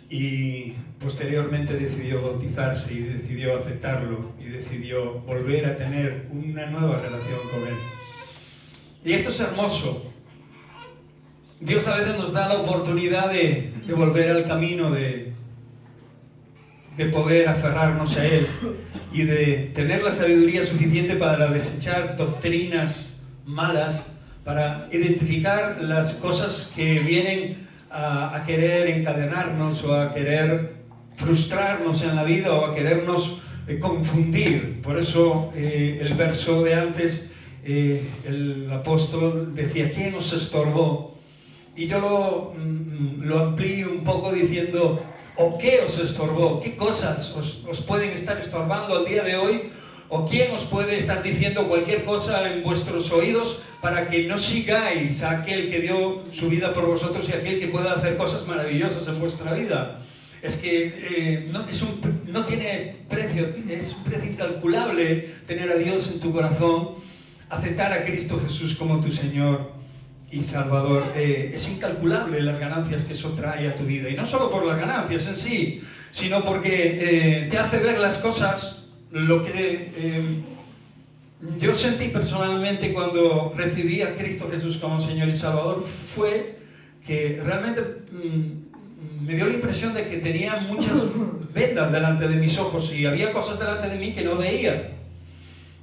y posteriormente decidió bautizarse y decidió aceptarlo y decidió volver a tener una nueva relación con Él. Y esto es hermoso. Dios a veces nos da la oportunidad de volver al camino, de poder aferrarnos a Él y de tener la sabiduría suficiente para desechar doctrinas malas, para identificar las cosas que vienen a querer encadenarnos o a querer frustrarnos en la vida o a querernos confundir. Por eso el verso de antes, el apóstol decía, ¿quién os estorbó? Y yo lo amplío un poco diciendo, ¿o qué os estorbó? ¿Qué cosas os pueden estar estorbando al día de hoy? ¿O quién os puede estar diciendo cualquier cosa en vuestros oídos para que no sigáis a aquel que dio su vida por vosotros y aquel que pueda hacer cosas maravillosas en vuestra vida? Es que no tiene precio, es un precio incalculable tener a Dios en tu corazón, aceptar a Cristo Jesús como tu Señor y Salvador. Es incalculable las ganancias que eso trae a tu vida. Y no solo por las ganancias en sí, sino porque te hace ver las cosas. Lo que yo sentí personalmente cuando recibí a Cristo Jesús como Señor y Salvador fue que realmente me dio la impresión de que tenía muchas vendas delante de mis ojos y había cosas delante de mí que no veía.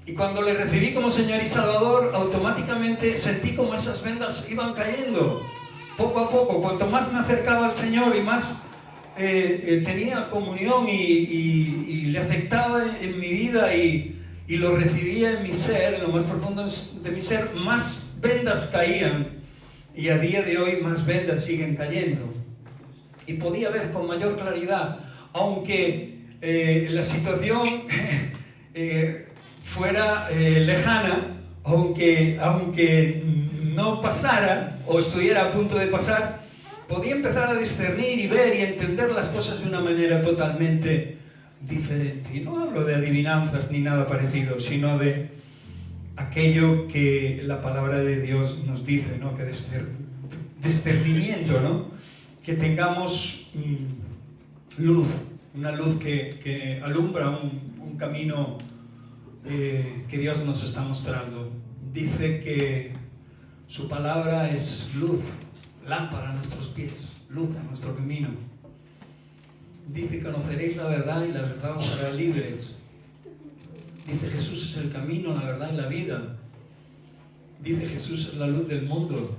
Y cuando le recibí como Señor y Salvador, automáticamente sentí como esas vendas iban cayendo, poco a poco. Cuanto más me acercaba al Señor y más tenía comunión y le aceptaba en mi vida y lo recibía en mi ser, en lo más profundo de mi ser, más vendas caían. Y a día de hoy más vendas siguen cayendo. Y podía ver con mayor claridad, aunque la situación fuera lejana, aunque no pasara o estuviera a punto de pasar, podía empezar a discernir y ver y entender las cosas de una manera totalmente diferente. Y no hablo de adivinanzas ni nada parecido, sino de aquello que la palabra de Dios nos dice, ¿no? Que discernimiento, ¿no? Que tengamos luz, una luz que alumbra un camino que Dios nos está mostrando. Dice que su palabra es luz, lámpara a nuestros pies, luz a nuestro camino. Dice: conoceréis la verdad y la verdad os hará libres. Dice: Jesús es el camino, la verdad y la vida. Dice: Jesús es la luz del mundo.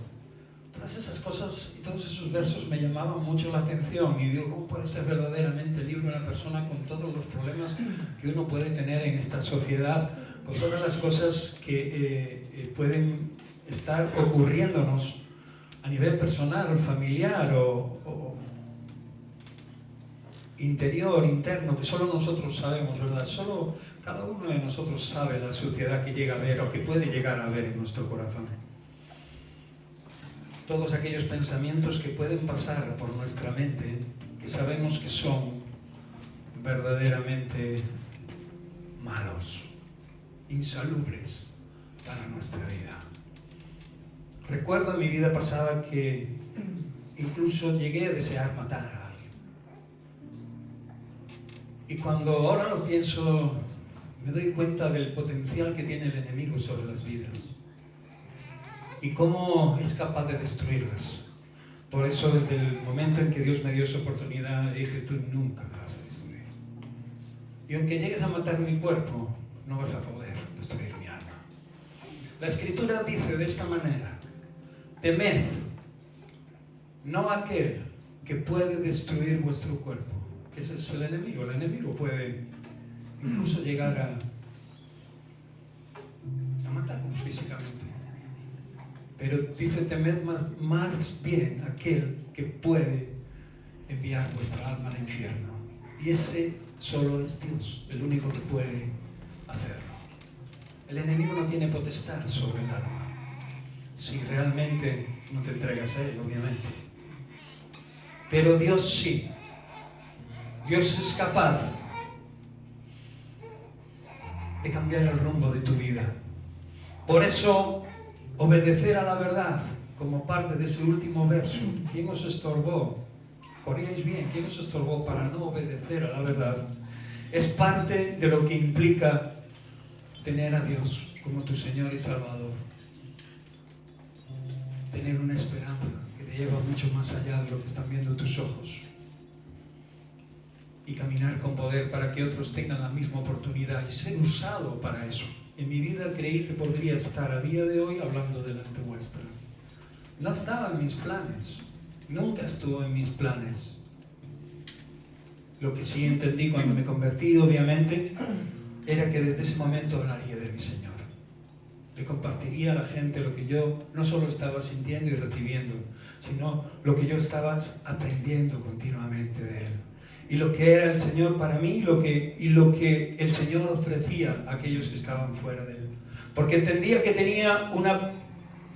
Todas esas cosas y todos esos versos me llamaban mucho la atención, y digo, ¿cómo puede ser verdaderamente libre una persona con todos los problemas que uno puede tener en esta sociedad, con todas las cosas que pueden estar ocurriéndonos a nivel personal, familiar o interior, interno, que solo nosotros sabemos, ¿verdad? Solo cada uno de nosotros sabe la suciedad que llega a ver o que puede llegar a ver en nuestro corazón. Todos aquellos pensamientos que pueden pasar por nuestra mente, que sabemos que son verdaderamente malos, insalubres para nuestra vida. Recuerdo en mi vida pasada que incluso llegué a desear matar a alguien. Y cuando ahora lo pienso, me doy cuenta del potencial que tiene el enemigo sobre las vidas y cómo es capaz de destruirlas. Por eso, desde el momento en que Dios me dio esa oportunidad, dije: tú nunca me vas a destruir. Y aunque llegues a matar mi cuerpo, no vas a poder destruir mi alma. La Escritura dice de esta manera: temed no a aquel que puede destruir vuestro cuerpo. Ese es el enemigo. El enemigo puede incluso llegar a matarnos físicamente. Pero dice: temed más bien aquel que puede enviar vuestra alma al infierno. Y ese solo es Dios, el único que puede hacerlo. El enemigo no tiene potestad sobre el alma, si realmente no te entregas a él, obviamente. Pero Dios sí. Dios es capaz de cambiar el rumbo de tu vida. Por eso, obedecer a la verdad, como parte de ese último verso. ¿Quién os estorbó? Corríais bien, ¿quién os estorbó para no obedecer a la verdad? Es parte de lo que implica tener a Dios como tu Señor y Salvador. Tener una esperanza que te lleva mucho más allá de lo que están viendo tus ojos. Y caminar con poder para que otros tengan la misma oportunidad y ser usado para eso. En mi vida creí que podría estar a día de hoy hablando delante vuestra. No estaba en mis planes, nunca estuvo en mis planes. Lo que sí entendí cuando me convertí, obviamente, era que desde ese momento hablaría de mi Señor. Le compartiría a la gente lo que yo no solo estaba sintiendo y recibiendo, sino lo que yo estaba aprendiendo continuamente de Él. Y lo que era el Señor para mí y lo que el Señor ofrecía a aquellos que estaban fuera de Él. Porque entendía que tenía una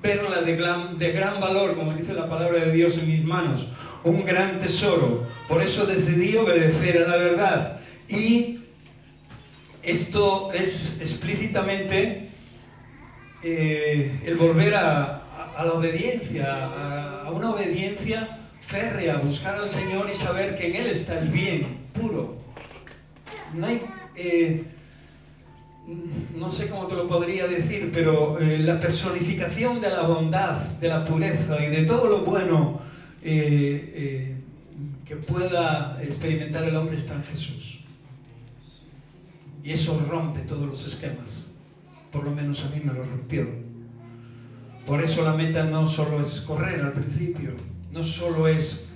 perla de gran valor, como dice la palabra de Dios, en mis manos, un gran tesoro. Por eso decidí obedecer a la verdad. Y esto es explícitamente el volver a la obediencia, a una obediencia férrea, buscar al Señor y saber que en Él está el bien puro. No hay, no sé cómo te lo podría decir, pero la personificación de la bondad, de la pureza y de todo lo bueno que pueda experimentar el hombre está en Jesús. Y eso rompe todos los esquemas. Por lo menos a mí me lo rompió. Por eso la meta no solo es correr al principio, no solo es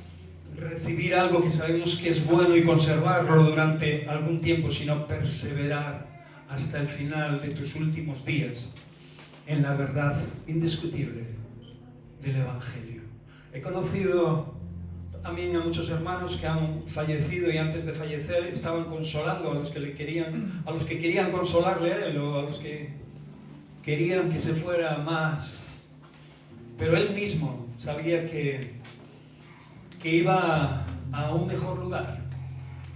recibir algo que sabemos que es bueno y conservarlo durante algún tiempo, sino perseverar hasta el final de tus últimos días en la verdad indiscutible del Evangelio. He conocido también a muchos hermanos que han fallecido y antes de fallecer estaban consolando a los que querían consolarle a él, o a los que querían que se fuera más, pero él mismo sabía que iba a un mejor lugar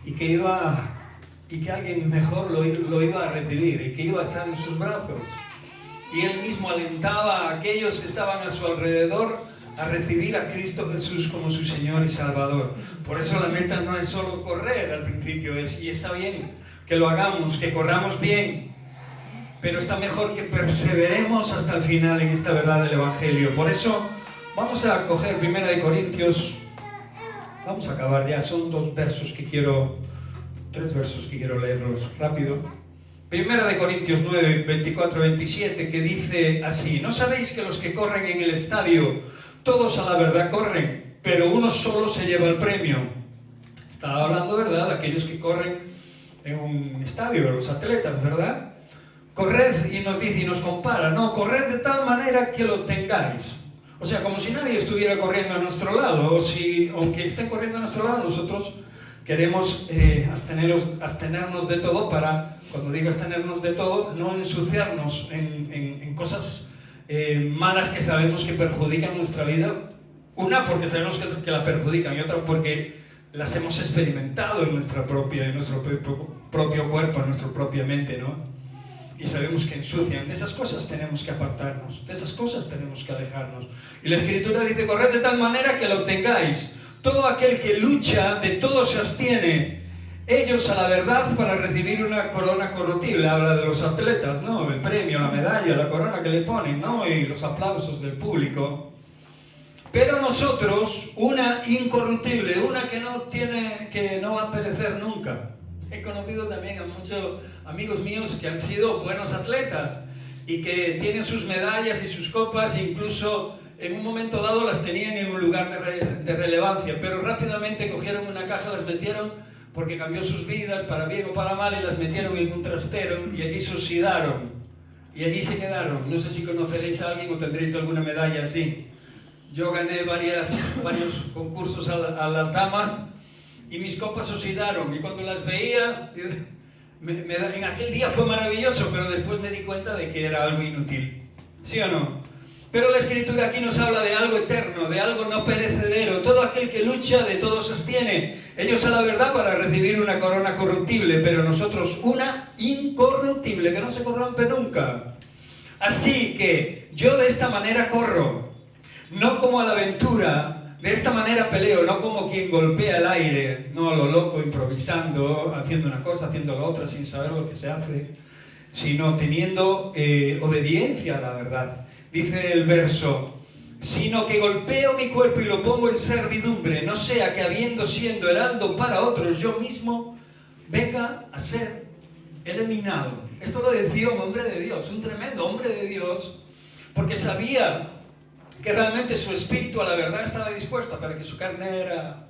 y que alguien mejor lo iba a recibir y que iba a estar en sus brazos. Y él mismo alentaba a aquellos que estaban a su alrededor a recibir a Cristo Jesús como su Señor y Salvador. Por eso la meta no es solo correr al principio, y está bien que lo hagamos, que corramos bien, pero está mejor que perseveremos hasta el final en esta verdad del Evangelio. Por eso vamos a coger 1 de Corintios, vamos a acabar ya, son 3 versos que quiero leerlos rápido. 1 de Corintios 9, 24-27, que dice así: ¿no sabéis que los que corren en el estadio, todos a la verdad corren, pero uno solo se lleva el premio? Estaba hablando, ¿verdad?, de aquellos que corren en un estadio, los atletas, ¿verdad? Corred, y nos dice y nos compara, no, corred de tal manera que lo tengáis. O sea, como si nadie estuviera corriendo a nuestro lado, aunque estén corriendo a nuestro lado, nosotros queremos abstenernos de todo para, cuando digo abstenernos de todo, no ensuciarnos en cosas malas que sabemos que perjudican nuestra vida. Una, porque sabemos que la perjudican, y otra, porque las hemos experimentado en nuestro propio cuerpo, en nuestra propia mente, ¿no? Y sabemos que ensucian. De esas cosas tenemos que apartarnos, de esas cosas tenemos que alejarnos. Y la Escritura dice: corred de tal manera que lo obtengáis. Todo aquel que lucha, de todo se abstiene. Ellos a la verdad para recibir una corona corruptible. Habla de los atletas, ¿no? El premio, la medalla, la corona que le ponen, ¿no? Y los aplausos del público. Pero nosotros, una incorruptible, una que no va a perecer nunca. He conocido también a muchos amigos míos que han sido buenos atletas y que tienen sus medallas y sus copas, e incluso en un momento dado las tenían en un lugar de relevancia, pero rápidamente cogieron una caja, las metieron, porque cambió sus vidas para bien o para mal, y las metieron en un trastero y allí se oxidaron y allí se quedaron. No sé si conoceréis a alguien o tendréis alguna medalla así. Yo gané varios concursos a las damas y mis copas se oxidaron, y cuando las veía, en aquel día fue maravilloso, pero después me di cuenta de que era algo inútil. ¿Sí o no? Pero la Escritura aquí nos habla de algo eterno, de algo no perecedero. Todo aquel que lucha, de todo se abstiene. Ellos a la verdad para recibir una corona corruptible, pero nosotros una incorruptible, que no se corrompe nunca. Así que yo de esta manera corro, no como a la aventura. De esta manera peleo, no como quien golpea el aire, no a lo loco, improvisando, haciendo una cosa, haciendo la otra, sin saber lo que se hace, sino teniendo obediencia a la verdad. Dice el verso: sino que golpeo mi cuerpo y lo pongo en servidumbre, no sea que habiendo siendo heraldo para otros, yo mismo venga a ser eliminado. Esto lo decía un hombre de Dios, un tremendo hombre de Dios, porque sabía que realmente su espíritu a la verdad estaba dispuesta, para que su carne era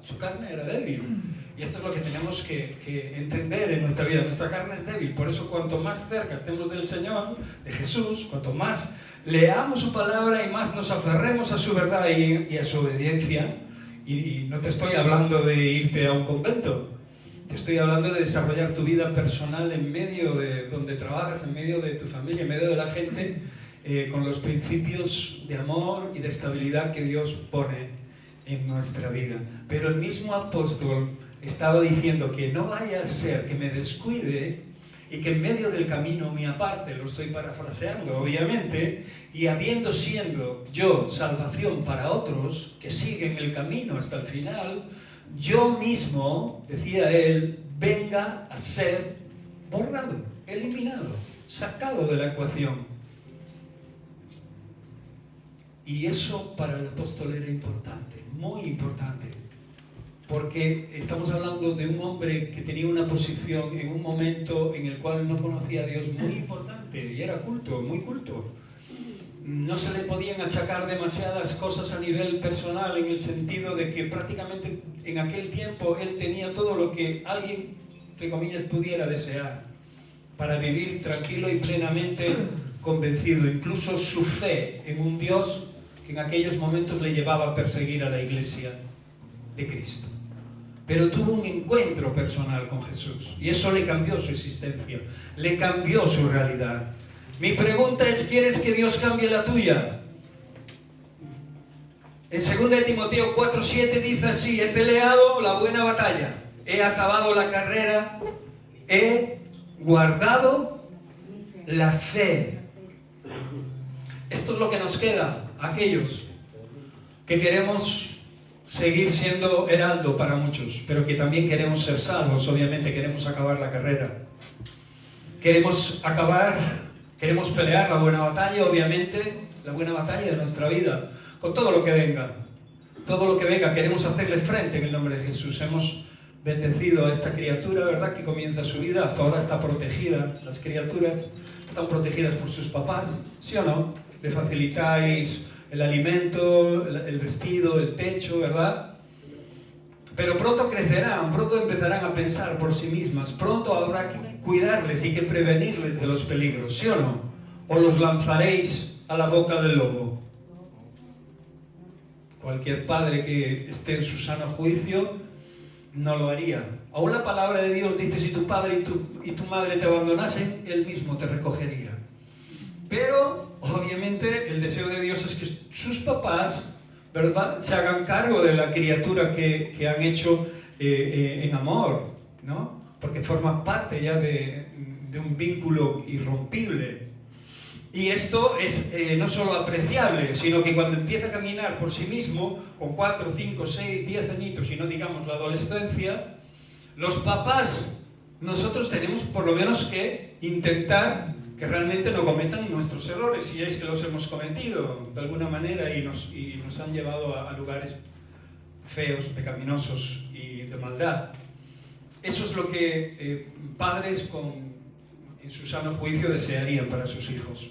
débil. Y esto es lo que tenemos que entender en nuestra vida. Nuestra carne es débil, por eso cuanto más cerca estemos del Señor, de Jesús, cuanto más leamos su palabra y más nos aferremos a su verdad y a su obediencia. Y no te estoy hablando de irte a un convento, te estoy hablando de desarrollar tu vida personal en medio de donde trabajas, en medio de tu familia, en medio de la gente, con los principios de amor y de estabilidad que Dios pone en nuestra vida. Pero el mismo apóstol estaba diciendo que no vaya a ser que me descuide y que en medio del camino me aparte. Lo estoy parafraseando, obviamente, y habiendo siendo yo salvación para otros que siguen el camino hasta el final, yo mismo, decía él, venga a ser borrado, eliminado, sacado de la ecuación. Y eso para el apóstol era importante, muy importante, porque estamos hablando de un hombre que tenía una posición en un momento en el cual no conocía a Dios, muy importante, y era culto, muy culto. No se le podían achacar demasiadas cosas a nivel personal, en el sentido de que prácticamente en aquel tiempo él tenía todo lo que alguien, entre comillas, pudiera desear para vivir tranquilo y plenamente convencido. Incluso su fe en un Dios que en aquellos momentos le llevaba a perseguir a la iglesia de Cristo. Pero tuvo un encuentro personal con Jesús, y eso le cambió su existencia, le cambió su realidad. Mi pregunta es, ¿quieres que Dios cambie la tuya? En 2 de Timoteo 4:7 dice así: he peleado la buena batalla, he acabado la carrera, he guardado la fe. Esto es lo que nos queda, aquellos que queremos seguir siendo heraldo para muchos, pero que también queremos ser salvos. Obviamente queremos acabar la carrera. Queremos pelear la buena batalla, obviamente, la buena batalla de nuestra vida, con todo lo que venga. Todo lo que venga, queremos hacerle frente en el nombre de Jesús. Hemos bendecido a esta criatura, ¿verdad?, que comienza su vida. Hasta ahora está protegida. Las criaturas están protegidas por sus papás, ¿sí o no? Le facilitáis el alimento, el vestido, el techo, ¿verdad? Pero pronto crecerán, pronto empezarán a pensar por sí mismas, pronto habrá que cuidarles y que prevenirles de los peligros, ¿sí o no? ¿O los lanzaréis a la boca del lobo? Cualquier padre que esté en su sano juicio no lo haría. Aún la palabra de Dios dice: si tu padre y tu madre te abandonasen, Él mismo te recogería. Pero, obviamente, el deseo de Dios es que sus papás, ¿verdad?, se hagan cargo de la criatura que han hecho en amor, ¿no? Porque forma parte ya de un vínculo irrompible. Y esto es no solo apreciable, sino que cuando empieza a caminar por sí mismo, con 4, 5, 6, 10 añitos, y no digamos la adolescencia, los papás, nosotros tenemos por lo menos que intentar que realmente no cometan nuestros errores, si es que los hemos cometido de alguna manera y nos han llevado a lugares feos, pecaminosos y de maldad. Eso es lo que padres en su sano juicio desearían para sus hijos.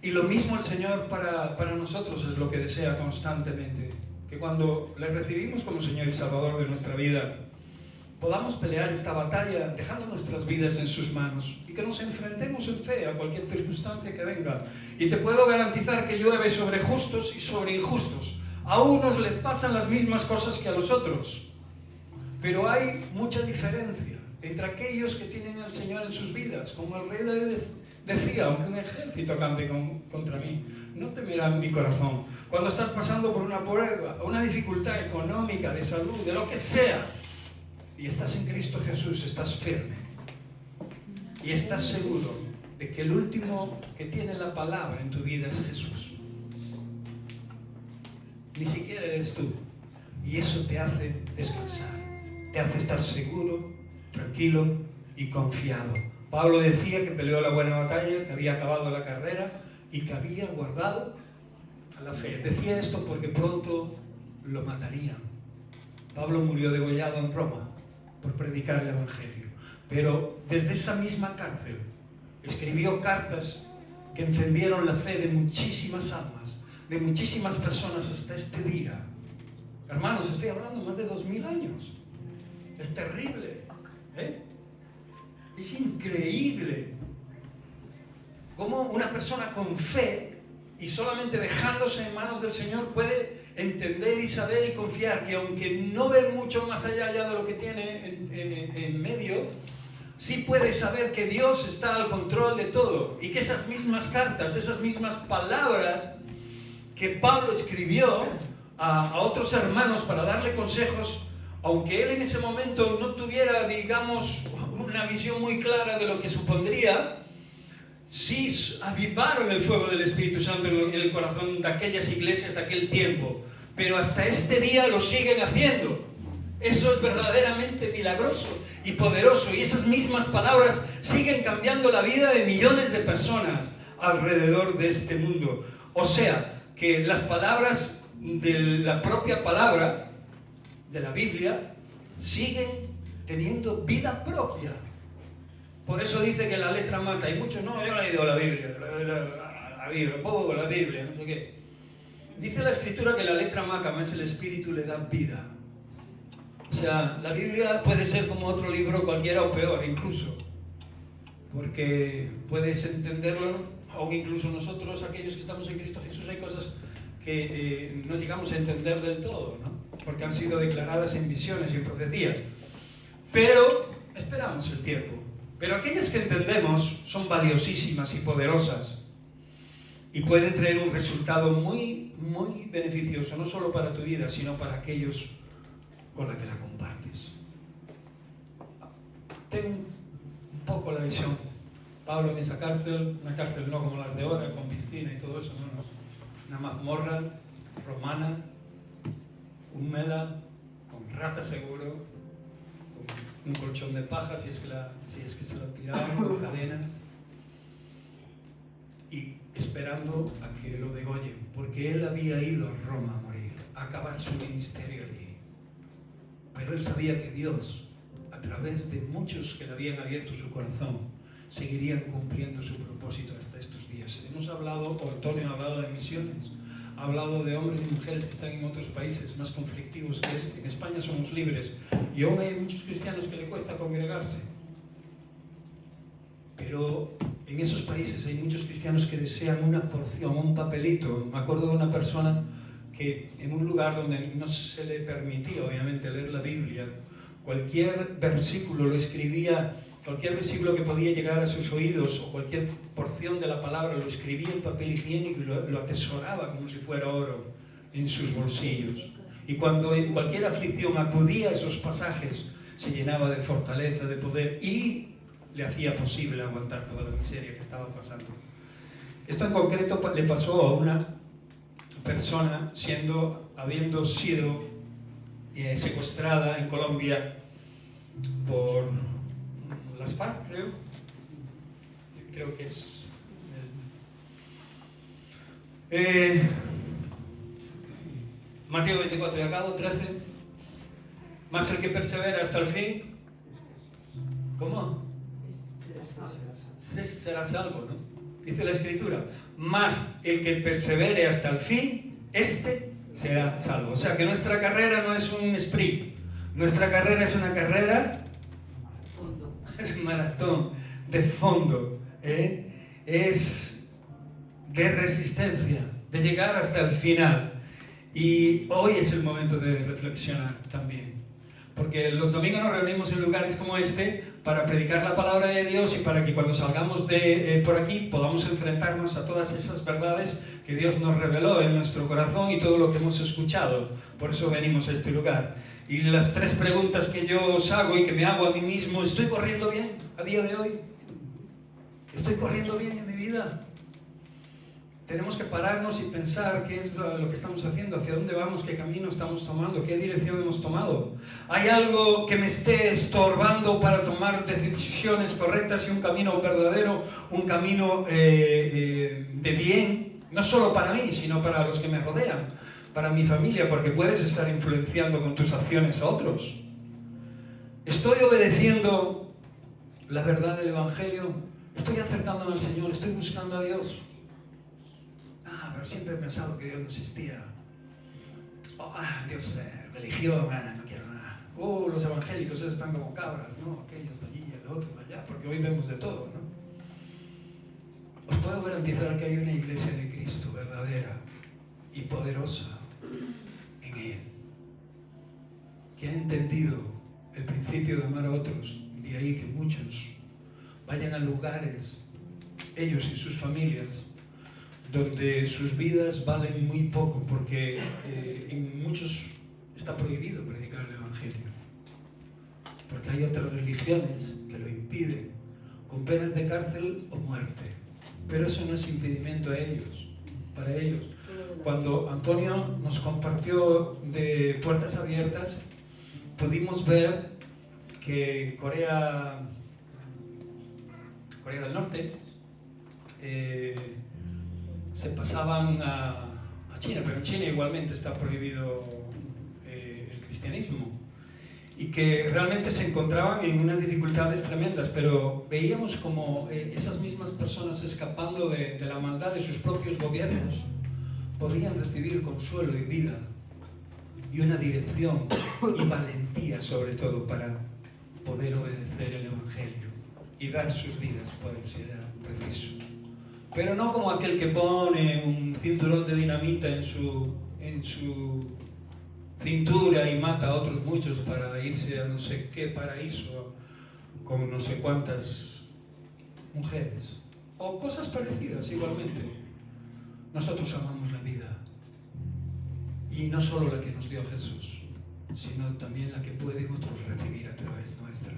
Y lo mismo el Señor para nosotros es lo que desea constantemente, que cuando le recibimos como Señor y Salvador de nuestra vida, podamos pelear esta batalla dejando nuestras vidas en sus manos y que nos enfrentemos en fe a cualquier circunstancia que venga. Y te puedo garantizar que llueve sobre justos y sobre injustos. A unos les pasan las mismas cosas que a los otros, pero hay mucha diferencia entre aquellos que tienen al Señor en sus vidas. Como el rey David decía: aunque un ejército campe contra mí, no temerá mi corazón. Cuando estás pasando por una prueba, una dificultad económica, de salud, de lo que sea, y estás en Cristo Jesús, estás firme y estás seguro de que el último que tiene la palabra en tu vida es Jesús. Ni siquiera eres tú, y eso te hace descansar, te hace estar seguro, tranquilo y confiado. Pablo decía que peleó la buena batalla, que había acabado la carrera y que había guardado a la fe. Decía esto porque pronto lo matarían. Pablo murió degollado en Roma por predicar el Evangelio. Pero desde esa misma cárcel escribió cartas que encendieron la fe de muchísimas almas, de muchísimas personas hasta este día. Hermanos, estoy hablando más de 2000 años. Es terrible, ¿eh? Es increíble cómo una persona con fe y solamente dejándose en manos del Señor puede entender y saber y confiar que aunque no ve mucho más allá ya de lo que tiene en medio, sí puede saber que Dios está al control de todo y que esas mismas cartas, esas mismas palabras que Pablo escribió a otros hermanos para darle consejos, aunque él en ese momento no tuviera, digamos, una visión muy clara de lo que supondría, sí avivaron el fuego del Espíritu Santo en el corazón de aquellas iglesias de aquel tiempo. Pero hasta este día lo siguen haciendo. Eso es verdaderamente milagroso y poderoso. Y esas mismas palabras siguen cambiando la vida de millones de personas alrededor de este mundo. O sea, que las palabras de la propia palabra de la Biblia siguen teniendo vida propia. Por eso dice que la letra mata. Y muchos, no, yo no he leído la Biblia, la Biblia, no sé qué. Dice la Escritura que la letra mata, más el Espíritu le da vida. O sea, la Biblia puede ser como otro libro cualquiera o peor incluso. Porque puedes entenderlo, aún incluso nosotros, aquellos que estamos en Cristo Jesús, hay cosas que no llegamos a entender del todo, ¿no? Porque han sido declaradas en visiones y en profecías. Pero esperamos el tiempo Pero aquellas que entendemos son valiosísimas y poderosas y pueden traer un resultado muy, muy beneficioso, no solo para tu vida, sino para aquellos con los que la compartes. Tengo un poco la visión. Pablo en esa cárcel, una cárcel no como las de ahora, con piscina y todo eso, no, una mazmorra romana, húmeda, con rata seguro, un colchón de paja si es que se lo tiraban, con cadenas, y esperando a que lo degollen, porque él había ido a Roma a morir, a acabar su ministerio allí. Pero él sabía que Dios, a través de muchos que le habían abierto su corazón, seguirían cumpliendo su propósito hasta estos días. Hemos hablado, o Antonio ha hablado de misiones, ha hablado de hombres y mujeres que están en otros países más conflictivos que este. En España somos libres y aún hay muchos cristianos que le cuesta congregarse. Pero en esos países hay muchos cristianos que desean una porción, un papelito. Me acuerdo de una persona que en un lugar donde no se le permitía, obviamente, leer la Biblia, cualquier versículo lo escribía, cualquier versículo que podía llegar a sus oídos o cualquier porción de la palabra lo escribía en papel higiénico y lo atesoraba como si fuera oro en sus bolsillos. Y cuando en cualquier aflicción acudía a esos pasajes, se llenaba de fortaleza, de poder y le hacía posible aguantar toda la miseria que estaba pasando. Esto en concreto le pasó a una persona habiendo sido secuestrada en Colombia por las FARC, creo que es Mateo 24 y acabo, 13, más el que persevera hasta el fin, ¿cómo? Será salvo, ¿no? Dice la Escritura, más el que persevere hasta el fin, este será salvo. O sea que nuestra carrera no es un sprint, nuestra carrera es una carrera, es un maratón de fondo, es de resistencia, de llegar hasta el final. Y hoy es el momento de reflexionar también, porque los domingos nos reunimos en lugares como este para predicar la palabra de Dios y para que cuando salgamos por aquí podamos enfrentarnos a todas esas verdades que Dios nos reveló en nuestro corazón y todo lo que hemos escuchado. Por eso venimos a este lugar. Y las 3 preguntas que yo os hago y que me hago a mí mismo: ¿estoy corriendo bien a día de hoy? ¿Estoy corriendo bien en mi vida? Tenemos que pararnos y pensar qué es lo que estamos haciendo, hacia dónde vamos, qué camino estamos tomando, qué dirección hemos tomado. ¿Hay algo que me esté estorbando para tomar decisiones correctas y un camino verdadero, un camino de bien? No solo para mí, sino para los que me rodean, para mi familia, porque puedes estar influenciando con tus acciones a otros. ¿Estoy obedeciendo la verdad del Evangelio? ¿Estoy acercándome al Señor? ¿Estoy buscando a Dios? Pero siempre he pensado que Dios no existía. Dios, religión, no quiero nada. Los evangélicos esos están como cabras, ¿no? Aquellos de allí, el otro de allá, porque hoy vemos de todo, ¿no? Os puedo garantizar que hay una iglesia de Cristo verdadera y poderosa en Él, que ha entendido el principio de amar a otros, de ahí que muchos vayan a lugares, ellos y sus familias, donde sus vidas valen muy poco, porque en muchos está prohibido predicar el Evangelio, porque hay otras religiones que lo impiden, con penas de cárcel o muerte. Pero eso no es impedimento a ellos, para ellos. Cuando Antonio nos compartió de Puertas Abiertas, pudimos ver que Corea del Norte se pasaban a China, pero en China igualmente está prohibido el cristianismo, y que realmente se encontraban en unas dificultades tremendas, pero veíamos como esas mismas personas, escapando de la maldad de sus propios gobiernos, podían recibir consuelo y vida y una dirección y valentía, sobre todo, para poder obedecer el Evangelio y dar sus vidas por él si era preciso. Pero no como aquel que pone un cinturón de dinamita en su cintura y mata a otros muchos para irse a no sé qué paraíso con no sé cuántas mujeres, o cosas parecidas igualmente. Nosotros amamos la vida, y no solo la que nos dio Jesús, sino también la que pueden otros recibir a través nuestra,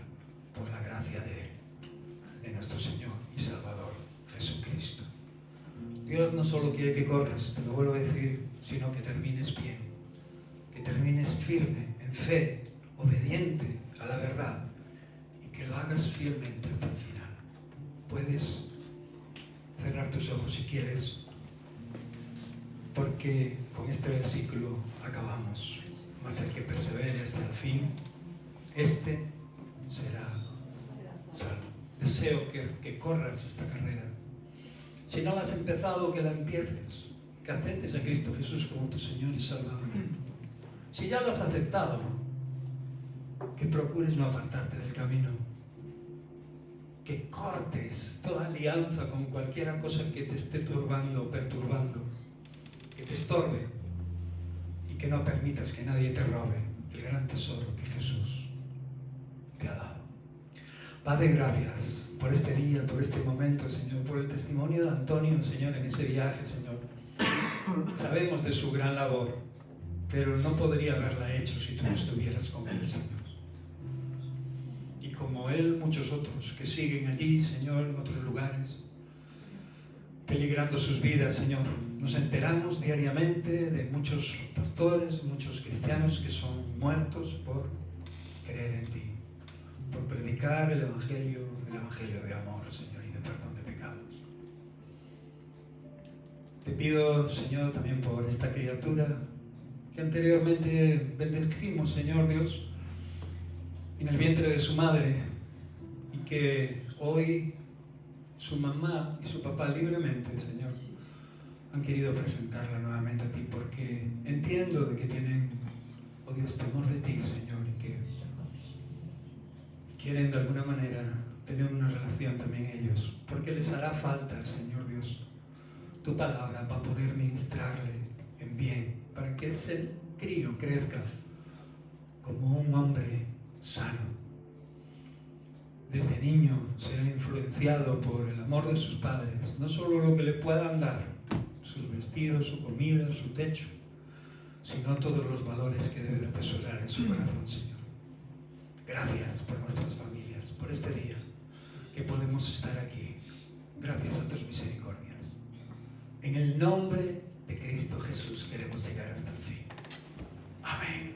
por la gracia de nuestro Señor y Salvador Jesucristo. Dios no solo quiere que corras, te lo vuelvo a decir, sino que termines bien, que termines firme, en fe, obediente a la verdad, y que lo hagas fielmente hasta el final. Puedes cerrar tus ojos si quieres, porque con este versículo acabamos. Mas el que persevere hasta el fin, este será salvo. Deseo que corras esta carrera. Si no la has empezado, que la empieces, que aceptes a Cristo Jesús como tu Señor y Salvador. Si ya lo has aceptado, que procures no apartarte del camino, que cortes toda alianza con cualquier cosa que te esté turbando o perturbando, que te estorbe, y que no permitas que nadie te robe el gran tesoro que Jesús te ha dado. Padre, gracias por este día, por este momento, Señor, por el testimonio de Antonio, Señor, en ese viaje, Señor. Sabemos de su gran labor, pero no podría haberla hecho si tú no estuvieras con él, Señor. Y como él, muchos otros que siguen allí, Señor, en otros lugares, peligrando sus vidas, Señor. Nos enteramos diariamente de muchos pastores, muchos cristianos que son muertos por creer en ti, por predicar el Evangelio de amor, Señor, y de perdón de pecados. Te pido, Señor, también por esta criatura que anteriormente bendecimos, Señor Dios, en el vientre de su madre, y que hoy su mamá y su papá libremente, Señor, han querido presentarla nuevamente a ti, porque entiendo de que tienen, oh Dios, temor de ti, Señor, y que quieren de alguna manera tener una relación también ellos, porque les hará falta, Señor Dios, tu palabra para poder ministrarle en bien, para que ese crío crezca como un hombre sano. Desde niño será influenciado por el amor de sus padres, no solo lo que le puedan dar, sus vestidos, su comida, su techo, sino todos los valores que debe atesorar en su corazón, Señor. Gracias por nuestras familias, por este día que podemos estar aquí. Gracias a tus misericordias. En el nombre de Cristo Jesús queremos llegar hasta el fin. Amén.